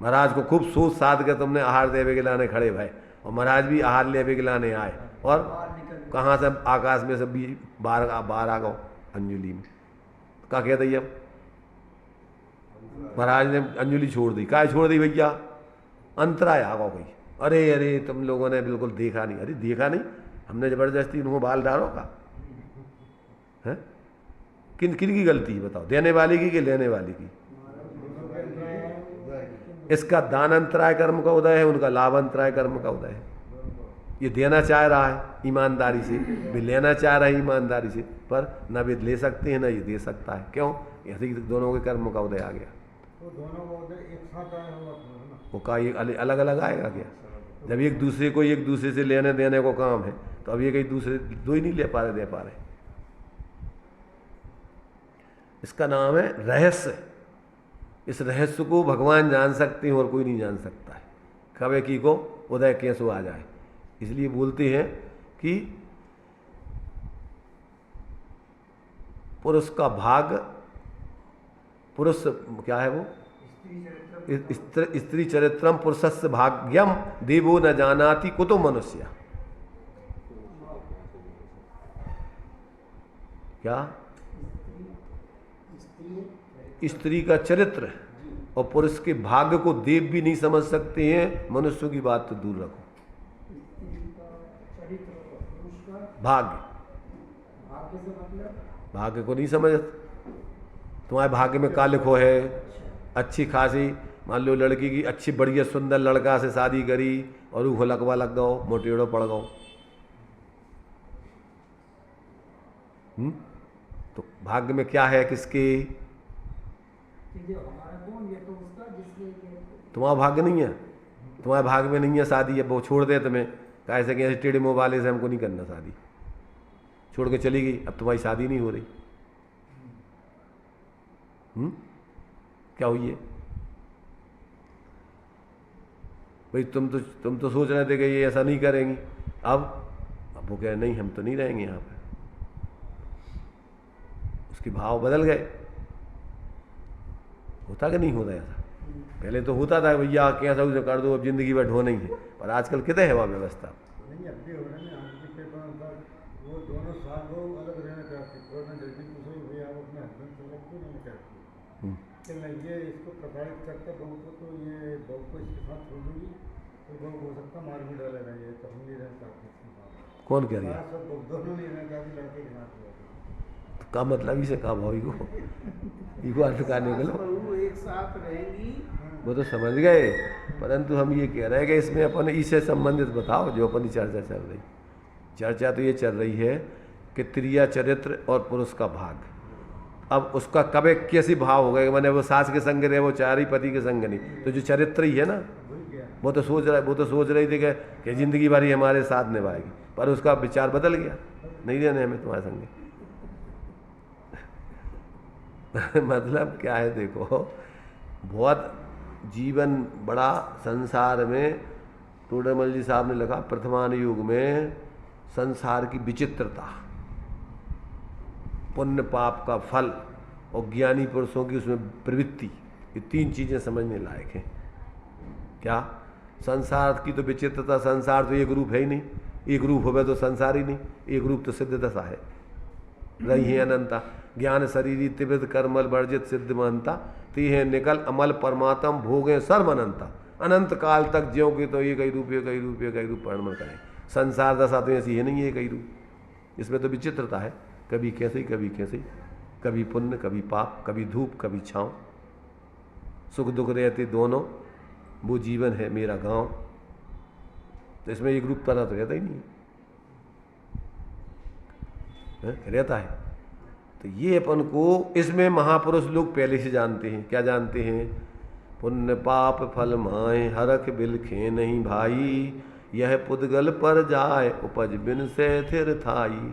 महाराज को खूब सोच साध के तुमने आहार देवे के लाने खड़े भाई, और महाराज भी आहार लेवे के लाने आए, और कहाँ से आकाश में से बाहर आ गो अंजुलि में। क्या कहते ही अब महाराज ने अंजुलि छोड़ दी। काय छोड़ दी भैया? अंतराय आ गो भाई। अरे तुम लोगों ने बिल्कुल देखा नहीं। अरे देखा नहीं, हमने जबरदस्ती उनको बाल डालो का है? किन की गलती है बताओ? देने वाले की कि लेने वाले की? इसका दान अंतराय कर्म का उदय है, उनका लाभ अंतराय कर्म का उदय है। ये देना चाह रहा है ईमानदारी से, भी लेना चाह रहा है ईमानदारी से, पर न भी ले सकते हैं न ये दे सकता है। क्यों? ऐसे दोनों के कर्म का उदय आ गया। वो दोनों का उदय एक साथ आया होगा ना? वो का ये अलग अलग आएगा क्या? जब एक दूसरे से लेने देने को काम है, तो अब ये कहीं दूसरे दो ही नहीं दे पा रहे। इसका नाम है रहस्य। इस रहस्य को भगवान जान सकते हैं और कोई नहीं जान सकता है। कब की को उदय कैसे आ जाए, इसलिए बोलते हैं कि पुरुष का भाग, पुरुष क्या है वो, स्त्री चरित्रम पुरुषस्य भाग्यम देवो न जानाति कुतो मनुष्य। क्या? स्त्री का चरित्र और पुरुष के भाग्य को देव भी नहीं समझ सकते हैं, मनुष्यों की बात तो दूर रखो। भाग्य, भाग्य को नहीं समझ। तुम्हारे भाग्य में का लिखो है, अच्छी खासी मान लो लड़की की अच्छी बढ़िया सुंदर लड़का से शादी करी और वो लकवा लग गओ, मोटेड़ो पड़ गओ। तो भाग्य में क्या है किसके? तुम्हारा भाग्य नहीं है, तुम्हारे भाग्य में नहीं है शादी, है वो छोड़ दे तुम्हें, कैसे कि टेढ़े मुँह वाले से हमको नहीं करना शादी, छोड़ के चली गई, अब तुम्हारी शादी नहीं हो रही। क्या हुई है भाई? तुम तो सोच रहे थे कि ये ऐसा नहीं करेंगी, अब वो कह नहीं हम तो नहीं रहेंगे यहाँ पे, उसके भाव बदल गए। होता कि नहीं होता ऐसा? पहले तो होता था भैया कैसा उसे कर दो, अब जिंदगी भर ढो नहीं है, पर आजकल कितने है वह व्यवस्था। नहीं अब भी हो रहा है ना, आज के पेपर में वो दोनों साथ वो अलग रहना चाहते, कोई ना जल्दी पूछो भैया आप अपने हस्बैंड से अलग क्यों नहीं चाहती, कि नहीं ये इसको प्रताड़ित करते बहू को, तो ये बहू को इसके साथ छोड़ दूंगी तो बहू हो सकता मार भी डालेगा, ये तो हम नहीं रहना चाहते इसके साथ। कौन कह रही है? सब दोनों नहीं रहना चाहते, लड़के के साथ का मतलब इसे कहा भाई को इको अर्थ करने के बहू एक साथ रहेगी, वो तो समझ गए, परंतु हम ये कह रहे हैं कि इसमें अपन इससे संबंधित बताओ जो अपनी चर्चा चल रही। चर्चा तो ये चल रही है कि त्रिया चरित्र और पुरुष का भाग, अब उसका कब एक कैसी भाव हो गए, मैंने वो सास के संग रहे, वो चारी पति के संग नहीं, तो जो चरित्र ही है ना वो तो सोच रही थी कि जिंदगी भर ही हमारे साथ निभाएगी, पर उसका विचार बदल गया, नहीं रहने हमें तुम्हारे संग। मतलब क्या है देखो, बहुत जीवन बड़ा संसार में, टोडरमल जी साहब ने लिखा प्रथमान युग में संसार की विचित्रता, पुण्य पाप का फल और ज्ञानी पुरुषों की उसमें प्रवृत्ति, ये तीन चीजें समझने लायक हैं। क्या? संसार की तो विचित्रता, संसार तो एक रूप है ही नहीं, एक रूप होवे तो संसार ही नहीं, एक रूप तो सिद्ध दशा है, रही है अनंता। ज्ञान शरीरी त्रिविध कर्मल वर्जित सिद्ध महंता, ती है निकल अमल परमात्म भोगे सर्व अनंता। अनंत काल तक ज्यों तो ये कई रूप परिणमन करें। संसार दशा तो ऐसी है नहीं है कई रूप, इसमें तो विचित्रता है, कभी कैसे कभी कैसे, कभी पुण्य कभी पाप, कभी धूप कभी छाँव, सुख दुख रहते दोनों, वो जीवन है मेरा गांव। तो इसमें एक रूप पना तो रहता ही नहीं है, रहता है। तो ये अपन को इसमें महापुरुष लोग पहले से जानते हैं। क्या जानते हैं? पुण्य पाप फल माए हरख बिलखे नहीं भाई, यह पुद्गल पर जाए उपज बिन से थिर थाई।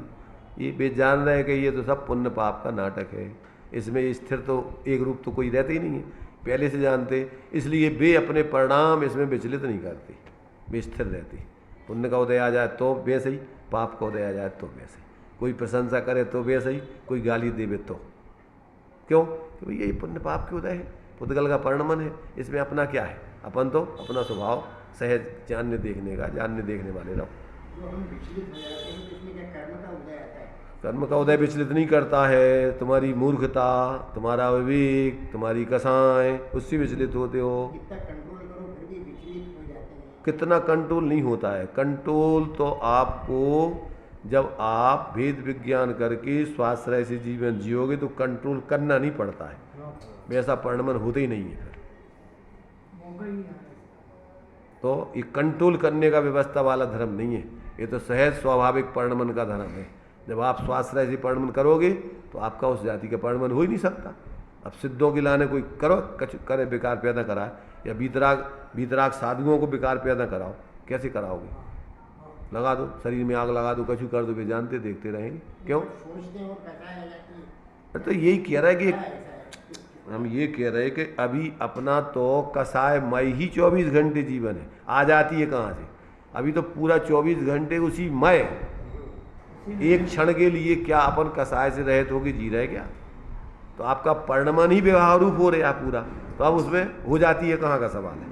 ये वे जान रहे हैं कि ये तो सब पुण्य पाप का नाटक है, इसमें स्थिर तो एक रूप तो कोई रहता ही नहीं है, पहले से जानते, इसलिए वे अपने परिणाम इसमें विचलित नहीं करते, वे स्थिर रहते। पुण्य का उदय आ जाए तो वैसे ही, पाप का उदय आ जाए तो वैसे ही, कोई प्रशंसा करे तो वैसे ही, कोई गाली देवे तो। क्यों? कि भैया ये पुण्य पाप के उदय है, पुद्गल का परिणमन है, इसमें अपना क्या है? अपन तो अपना स्वभाव सहज जानने देखने का, जानने देखने वाले रहो। जो हम विचलित हो जाते हैं तो इसमें क्या कर्म का उदय आता है? कर्म का उदय विचलित नहीं करता है, तुम्हारी मूर्खता, तुम्हारा विवेक, तुम्हारी कसाएं, उससे विचलित होते हो। कितना कंट्रोल करो फिर भी विचलित हो जाते हैं। कितना कंट्रोल नहीं होता है? कंट्रोल तो आपको जब आप वेद विज्ञान करके स्वाश्रय से जीवन जियोगे तो कंट्रोल करना नहीं पड़ता है, वैसा परिणमन होते ही नहीं है। तो ये कंट्रोल करने का व्यवस्था वाला धर्म नहीं है, ये तो सहज स्वाभाविक परिणमन का धर्म है। जब आप स्वाश्रय से परिणमन करोगे तो आपका उस जाति का परिणमन हो ही नहीं सकता। अब सिद्धों के लाने कोई करो करे बेकार पैदा कराए, या बीतराग साधुओं को बेकार पैदा कराओ, कैसे कराओगे? लगा दो, शरीर में आग लगा दो, कछु कर दो, वे जानते देखते रहेंगे। क्यों? सोचते हैं और कथा है जाती है। तो यही कह रहा है कि हम ये कह रहे कि अभी अपना तो कसाय मय ही 24 घंटे जीवन है, आ जाती है कहाँ से? अभी तो पूरा 24 घंटे उसी मय, एक क्षण के लिए क्या अपन कसाय से रहित होके जी रहे क्या? तो आपका परिणमन ही विवाह रूप हो रहा पूरा, तो अब उसमें हो जाती है कहाँ का सवाल है?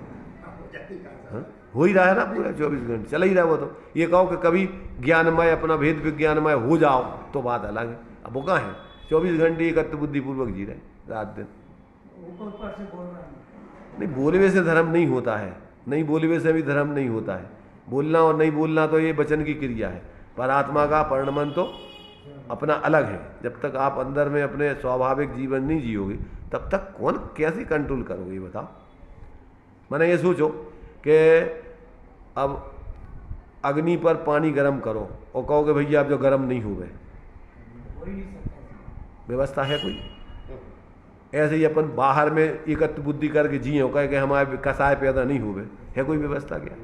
हाँ? हो ही रहा है ना पूरा 24 घंटे चला ही रहा। वो तो ये कहो कि कभी ज्ञानमय अपना भेद विज्ञानमय हो जाओ तो बात अलग है। अब वो कहाँ है? 24 घंटे एकत्र बुद्धिपूर्वक जी रहे रात दिन। नहीं, बोलवे से धर्म नहीं होता है, नहीं बोलवे से भी धर्म नहीं होता है। बोलना और नहीं बोलना तो ये वचन की क्रिया है, पर आत्मा का परिणमन तो अपना अलग है। जब तक आप अंदर में अपने स्वाभाविक जीवन नहीं जियोगे तब तक कौन कैसे कंट्रोल करोगे ये बताओ? मैंने ये सोचो कि अब अग्नि पर पानी गर्म करो और कहोगे भैया अब जो गर्म नहीं हो गए, व्यवस्था है कोई? ऐसे ही अपन बाहर में एकत्र बुद्धि करके जिए कहे कि हमारे कसाय पैदा नहीं हुए, है कोई व्यवस्था क्या?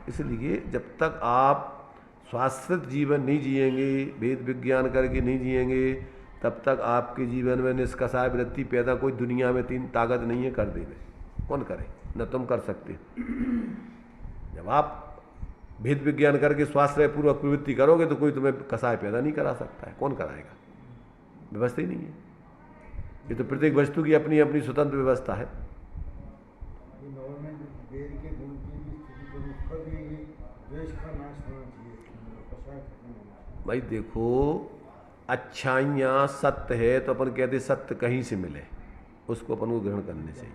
इसलिए जब तक आप स्वास्थ्य जीवन नहीं जिएंगे, वेद विज्ञान करके नहीं जिएंगे, तब तक आपके जीवन में निष्कसाय वृत्ति पैदा कोई दुनिया में तीन ताकत नहीं है कर देवे। कौन करे? न तुम कर सकते। जब आप भेद विज्ञान करके स्वास्थ्य पूर्वक प्रवृत्ति करोगे तो कोई तुम्हें कसाय पैदा नहीं करा सकता है। कौन कराएगा? व्यवस्था ही नहीं है। ये तो प्रत्येक वस्तु की अपनी अपनी स्वतंत्र व्यवस्था है। भाई देखो, अच्छाइयाँ सत्य है तो अपन कहते सत्य कहीं से मिले, उसको अपन को ग्रहण करने चाहिए।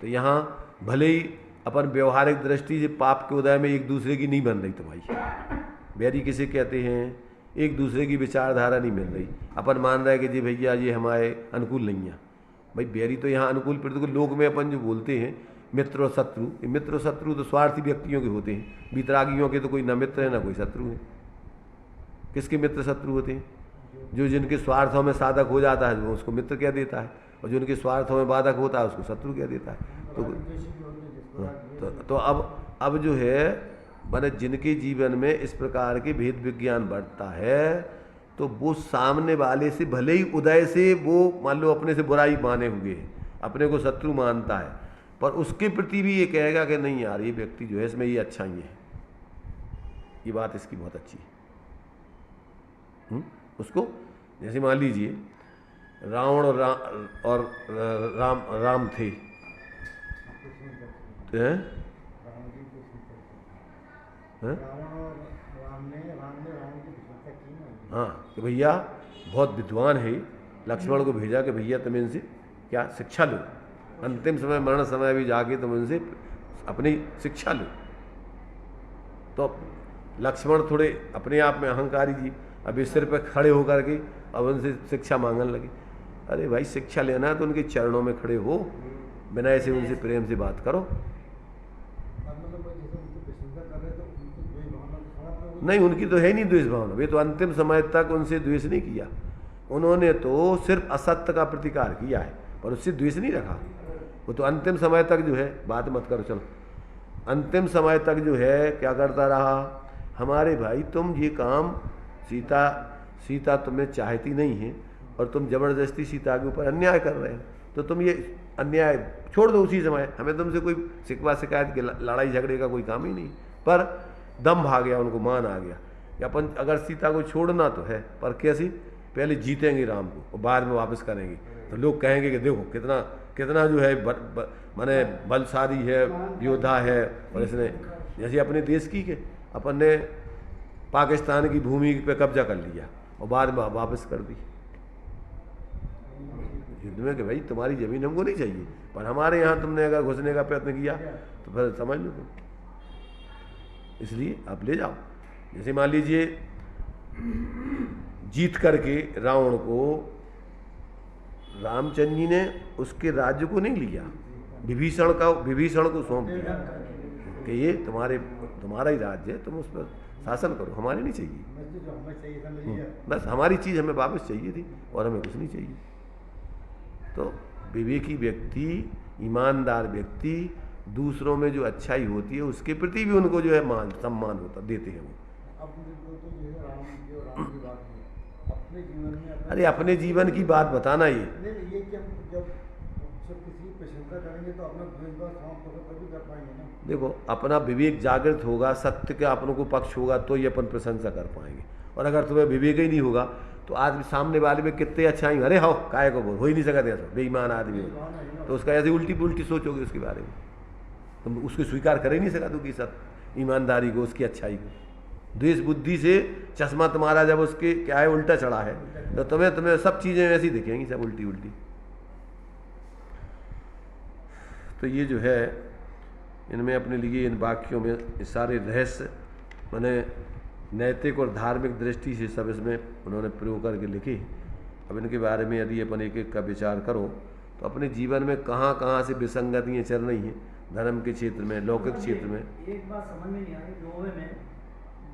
तो यहाँ भले ही अपन व्यवहारिक दृष्टि से पाप के उदय में एक दूसरे की नहीं बन रही, तो भाई बैरी किसे कहते हैं? एक दूसरे की विचारधारा नहीं मिल रही। अपन मान रहे हैं कि जी भैया ये हमारे अनुकूल नहीं है। भाई बैरी तो यहाँ अनुकूल प्रतिकूल, लोग में अपन जो बोलते हैं मित्र और शत्रु, ये मित्र और शत्रु तो स्वार्थी व्यक्तियों के होते हैं। वितरागियों के तो कोई ना मित्र है ना कोई शत्रु है। किसके मित्र शत्रु होते हैं? जो जिनके स्वार्थों में साधक हो जाता है वो उसको मित्र कह देता है, और जो उनके स्वार्थों में बाधक होता है उसको शत्रु कह देता है। तो अब जो है माने जिनके जीवन में इस प्रकार के भेद विज्ञान बढ़ता है तो वो सामने वाले से भले ही उदय से वो मान लो अपने से बुराई माने हुए है, अपने को शत्रु मानता है, पर उसके प्रति भी ये कहेगा कि नहीं यार ये व्यक्ति जो है इसमें ये अच्छा ही है, ये बात इसकी बहुत अच्छी है। उसको जैसे मान लीजिए रावण और राम थे, हाँ कि भैया बहुत विद्वान है, लक्ष्मण को भेजा कि भैया तुम इनसे क्या शिक्षा लो, अंतिम समय मरण समय भी जाके तुम इनसे अपनी शिक्षा लो। तो लक्ष्मण थोड़े अपने आप में अहंकारी जी, अभी सिर पे खड़े होकर के अब उनसे शिक्षा मांगने लगे। अरे भाई शिक्षा लेना है तो उनके चरणों में खड़े हो, विनय से उनसे प्रेम से बात करो। नहीं, उनकी तो है नहीं द्वेष भावना, वे तो अंतिम समय तक उनसे द्वेष नहीं किया। उन्होंने तो सिर्फ असत्य का प्रतिकार किया है, पर उससे द्वेष नहीं रखा। वो तो अंतिम समय तक जो है, बात मत करो चलो, अंतिम समय तक जो है क्या करता रहा, हमारे भाई तुम ये काम सीता तुम्हें चाहती नहीं है और तुम जबरदस्ती सीता के ऊपर अन्याय कर रहे हो, तो तुम ये अन्याय छोड़ दो उसी समय। हमें तुमसे कोई शिकवा शिकायत के लड़ाई झगड़े का कोई काम ही नहीं। पर दम भाग गया, उनको मान आ गया कि अपन अगर सीता को छोड़ना तो है, पर कैसी? पहले जीतेंगे राम को और बाद में वापस करेंगे। तो लोग कहेंगे कि देखो कितना कितना जो है माने बलशाली है, योद्धा है। और इसने जैसे अपने देश की के अपन ने पाकिस्तान की भूमि पे कब्जा कर लिया और बाद में वापस कर दी युद्ध में कि भाई तुम्हारी जमीन हमको नहीं चाहिए, पर हमारे यहाँ तुमने अगर घुसने का प्रयत्न किया तो फिर समझ लो तुम, इसलिए आप ले जाओ। जैसे मान लीजिए जीत करके रावण को रामचंद्र जी ने उसके राज्य को नहीं लिया, विभीषण को सौंप दिया कि ये तुम्हारा ही राज्य है, तुम उस पर शासन करो, हमारे नहीं चाहिए। बस हमारी चीज़ हमें वापस चाहिए थी और हमें कुछ नहीं चाहिए। तो विवेकी व्यक्ति, ईमानदार व्यक्ति दूसरों में जो अच्छाई होती है उसके प्रति भी उनको जो है मान सम्मान होता देते हैं वो। अपने जीवन में अरे अपने जीवन की बात बताना ये। नहीं, ये कि जब किसी की प्रशंसा करेंगे तो अपना द्वेषभाव समाप्त होगा, तभी कर पाएंगे ना। देखो, अपना विवेक जागृत होगा, सत्य का अपनों को पक्ष होगा तो ये अपन प्रशंसा कर पाएंगे। और अगर तुम्हें विवेक ही नहीं होगा तो आदमी सामने वाले में कितने अच्छाई, अरे हो काय को बोल, हो ही नहीं सकते ऐसा बेईमान आदमी हो, तो उसका ऐसे उल्टी पुल्टी सोचोगे उसके बारे में, तुम उसको स्वीकार कर ही नहीं सका, तो कि सब ईमानदारी को, उसकी अच्छाई को। द्वेष बुद्धि से चश्मा तुम्हारा जब उसके क्या है उल्टा चढ़ा है, तो तुम्हें सब चीज़ें ऐसी दिखेंगी, सब उल्टी उल्टी। तो ये जो है, इनमें अपने लिए इन वाक्यों में सारे रहस्य मैंने नैतिक और धार्मिक दृष्टि से सब इसमें उन्होंने प्रयोग करके लिखे। अब इनके बारे में यदि अपन एक एक का विचार करो तो अपने जीवन में कहाँ कहाँ से विसंगतियाँ चल रही हैं, धर्म के क्षेत्र में, लौकिक क्षेत्र में। एक बात समझ में नहीं आ रही लोहे में,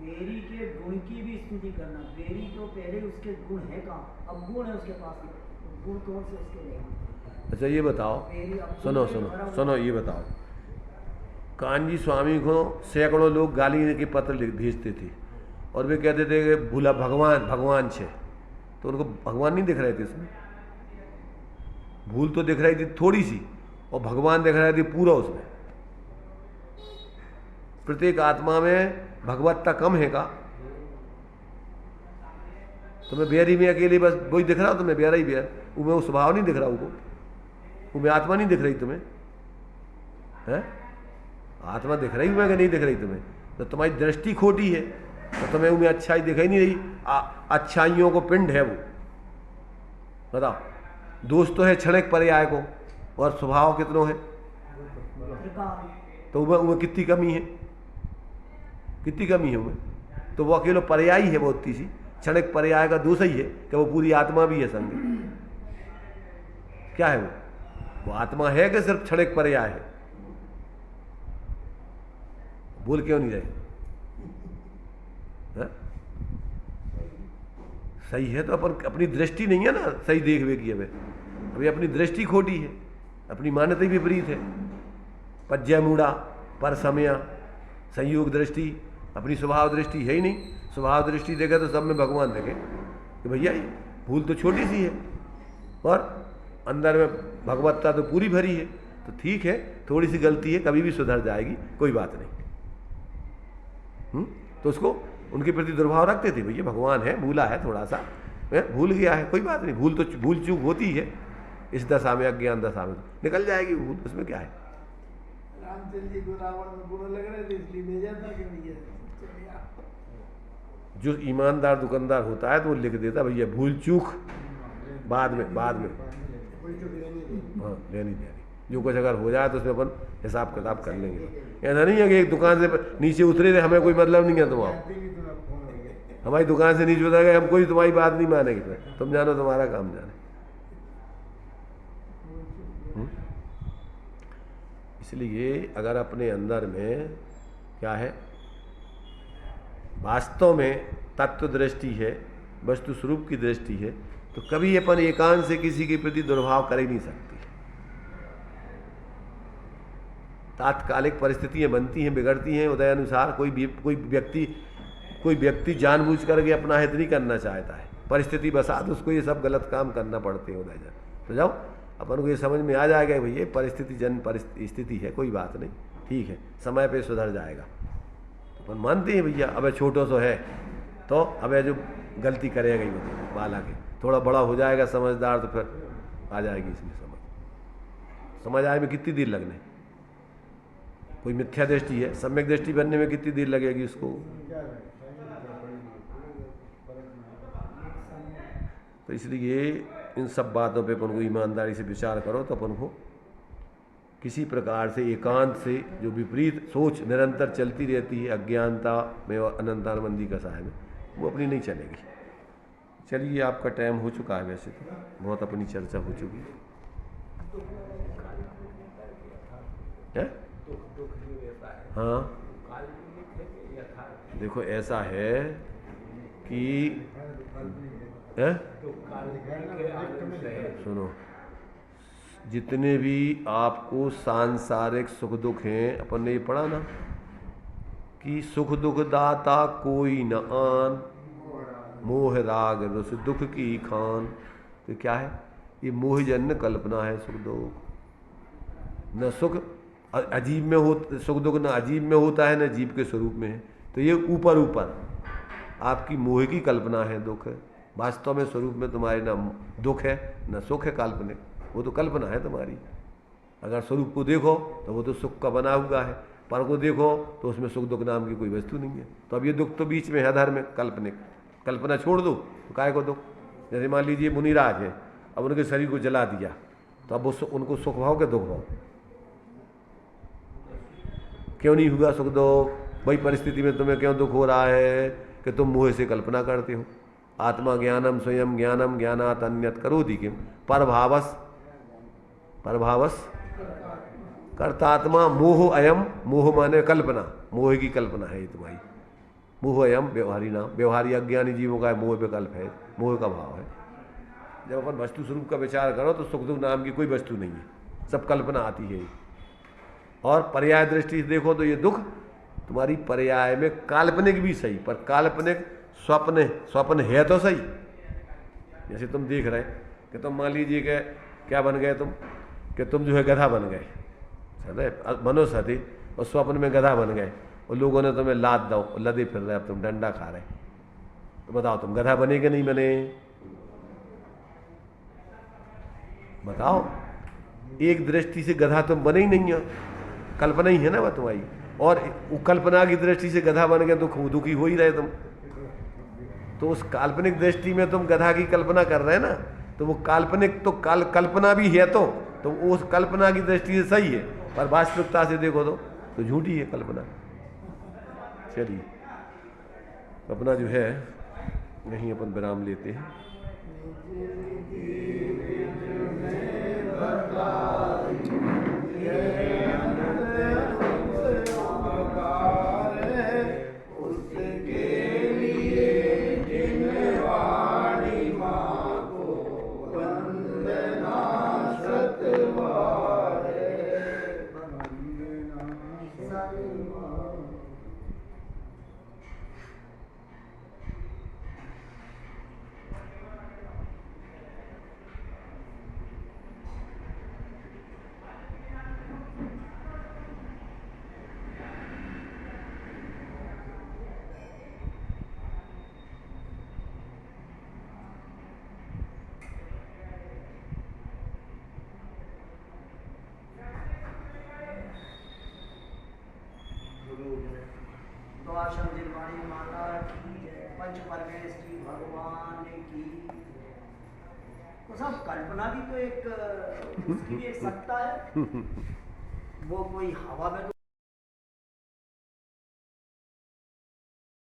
बेरी के गुण की भी स्तुति करना। बेरी तो पहले उसके गुण है कहाँ, अब गुण है उसके पास, गुण कौन से उसके नहीं। अच्छा ये बताओ, सुनो सुनो सुनो, ये बताओ, कांजी स्वामी को सैकड़ों लोग गाली के पत्र भेजते थे और वे कहते थे कि भूला भगवान भगवान छे, तो उनको भगवान नहीं दिख रहे थे इसमें, भूल तो दिख रही थी थोड़ी सी और भगवान दिख रहे थे पूरा उसमें। प्रत्येक आत्मा में भगवत्ता कम है का? तुम्हें बेरी में अकेले बस वही दिख रहा हो, तुम्हें बेरा ही बेरा, उमें वो स्वभाव नहीं दिख रहा, उमें आत्मा नहीं दिख रही तुम्हें, है आत्मा दिख रही उमें नहीं दिख रही तुम्हें, तो तुम्हारी दृष्टि खोटी है, तो तुम्हें उमें अच्छाई दिखाई नहीं रही। अच्छाइयों को पिंड है वो, बताओ, दोष तो है क्षणिक पर्याय को, और स्वभाव कितनों है, तो उमें कितनी कमी है, कितनी कमी है उमें, तो वो अकेलो पर्यायी है, बहुत सी क्षणिक पर्याय का दोष ही है कि वो पूरी आत्मा भी है संग। क्या है वो आत्मा है कि सिर्फ क्षणिक पर्याय है? बोल क्यों नहीं रहे? सही है तो अपन अपनी दृष्टि नहीं है ना सही देखने की, अभी अपनी दृष्टि खोटी है, अपनी मान्यता ही विपरीत है। पज्य मूढ़ा पर समय संयोग दृष्टि, अपनी स्वभाव दृष्टि है ही नहीं। स्वभाव दृष्टि देखे तो सब में भगवान देखे कि भैया ये भूल तो छोटी सी है और अंदर में भगवत्ता तो पूरी भरी है, तो ठीक है थोड़ी सी गलती है, कभी भी सुधर जाएगी, कोई बात नहीं। तो उसको उनके प्रति दुर्भाव रखते थे, भैया भगवान है, भूला है थोड़ा सा, भूल गया है, कोई बात नहीं, भूल तो भूल चूक होती है, इस दशा में अज्ञान दशा में निकल जाएगी भूल, उसमें क्या है। रामचंद्र जी को रावण में गुण लग रहे थे इसलिए भेजा था कि भैया जो ईमानदार दुकानदार होता है तो वो लिख देता भैया भूल चूक बाद में हाँ लेनी देनी, जो कुछ अगर हो जाए तो उसमें अपन हिसाब किताब कर लेंगे। ऐसा नहीं है कि एक दुकान से नीचे उतरे थे हमें कोई मतलब नहीं है, तुम आओ हमारी दुकान से नीचे उतर गए, हम कोई तुम्हारी बात नहीं मानेंगे, तुम जानो तुम्हारा काम जाने। इसलिए अगर अपने अंदर में क्या है, वास्तव में तत्व दृष्टि है, वस्तु स्वरूप की दृष्टि है, तो कभी अपन एकांत से किसी के प्रति दुर्भाव कर ही नहीं सकती। तात्कालिक परिस्थितियां बनती हैं, बिगड़ती हैं, उदय अनुसार कोई व्यक्ति जानबूझ करके अपना हित नहीं करना चाहता है, परिस्थिति बसात उसको ये सब गलत काम करना पड़ते हैं। उदय जन तो जाओ अपन को ये समझ में आ जाएगा भैया परिस्थिति स्थिति है, कोई बात नहीं, ठीक है, समय पे सुधर जाएगा। अपन मानते हैं भैया अब छोटो सो है तो अब जो गलती करेगा ही मतलब बाला के, थोड़ा बड़ा हो जाएगा समझदार तो फिर आ जाएगी इसमें समझ आए में कितनी देर लगने। कोई मिथ्या दृष्टि है, सम्यक दृष्टि बनने में कितनी देर लगेगी उसको। तो इसलिए इन सब बातों पे अपन को ईमानदारी से विचार करो तो अपन को किसी प्रकार से एकांत से जो विपरीत सोच निरंतर चलती रहती है अज्ञानता में और अनंतानंदी का साय में, वो अपनी नहीं चलेगी। चलिए आपका टाइम हो चुका है, वैसे तो बहुत अपनी चर्चा हो चुकी है। हाँ देखो ऐसा है कि सुनो, जितने भी आपको सांसारिक सुख दुख हैं, अपन ने ये पढ़ा ना कि सुख दुख दाता कोई न आन, मोह राग रस दुख की खान। तो क्या है ये? मोहजन्य कल्पना है सुख दुख। न सुख अजीब में हो, सुख दुख न अजीब में होता है न जीव के स्वरूप में है। तो ये ऊपर ऊपर आपकी मोह की कल्पना है दुख है। वास्तव में स्वरूप में तुम्हारे न दुख है न सुख है, काल्पनिक, वो तो कल्पना है तुम्हारी। अगर स्वरूप को देखो तो वो तो सुख का बना हुआ है, पर को देखो तो उसमें सुख दुख नाम की कोई वस्तु नहीं है। तो अब ये दुख तो बीच में है धर्म में, काल्पनिक। कल्पना छोड़ दो तो काय को दुख? जैसे मान लीजिए मुनिराज है, अब उनके शरीर को जला दिया तो अब वो उनको सुख भाव के दुख भाव? क्यों नहीं हुआ सुख दुख? वही परिस्थिति में तुम्हें क्यों दुख हो रहा है कि तुम मोह से कल्पना करते हो। आत्मा ज्ञानम स्वयं ज्ञानम ज्ञानात अन्यत करोति किम परभावस, परभावस कर्तात्मा मोह अयम। मोह माने कल्पना, मोह की कल्पना है ये तुम्हारी। मोह अयम व्यवहारी नाम, व्यवहारी अज्ञानी जीवों का मोह विकल्प है, मोह का भाव है। जब अपन वस्तु स्वरूप का विचार करो तो सुख दुख नाम की कोई वस्तु नहीं है, सब कल्पना आती है। और पर्याय दृष्टि से देखो तो ये दुख तुम्हारी पर्याय में काल्पनिक भी सही, पर काल्पनिक स्वप्न, स्वप्न है तो सही। जैसे तुम देख रहे कि तुम मान लीजिए कि क्या बन गए तुम, कि तुम जो है गधा बन गए, मनुष्य थे और स्वप्न में गधा बन गए और लोगों ने तुम्हें लाद दो, लदे फिर रहे, अब तुम डंडा खा रहे, तो बताओ तुम गधा बने कि नहीं बने? बताओ। एक दृष्टि से गधा तुम बने ही नहीं हो, कल्पना ही है ना वह तुम्हारी। और कल्पना की दृष्टि से गधा बन गए तो दुखी हो ही रहे तुम। तो उस काल्पनिक दृष्टि में तुम गधा की कल्पना कर रहे हैं ना, तो वो काल्पनिक तो कल्पना भी है, तो उस कल्पना की दृष्टि से सही है, पर वास्तविकता से देखो तो झूठी है कल्पना। चलिए अपना जो है यहीं अपन विराम लेते हैं। माता की जय, पंच परमेश्वरी भगवान की। तो सब कल्पना भी तो एक उसकी भी एक सत्ता है, वो कोई हवा में तो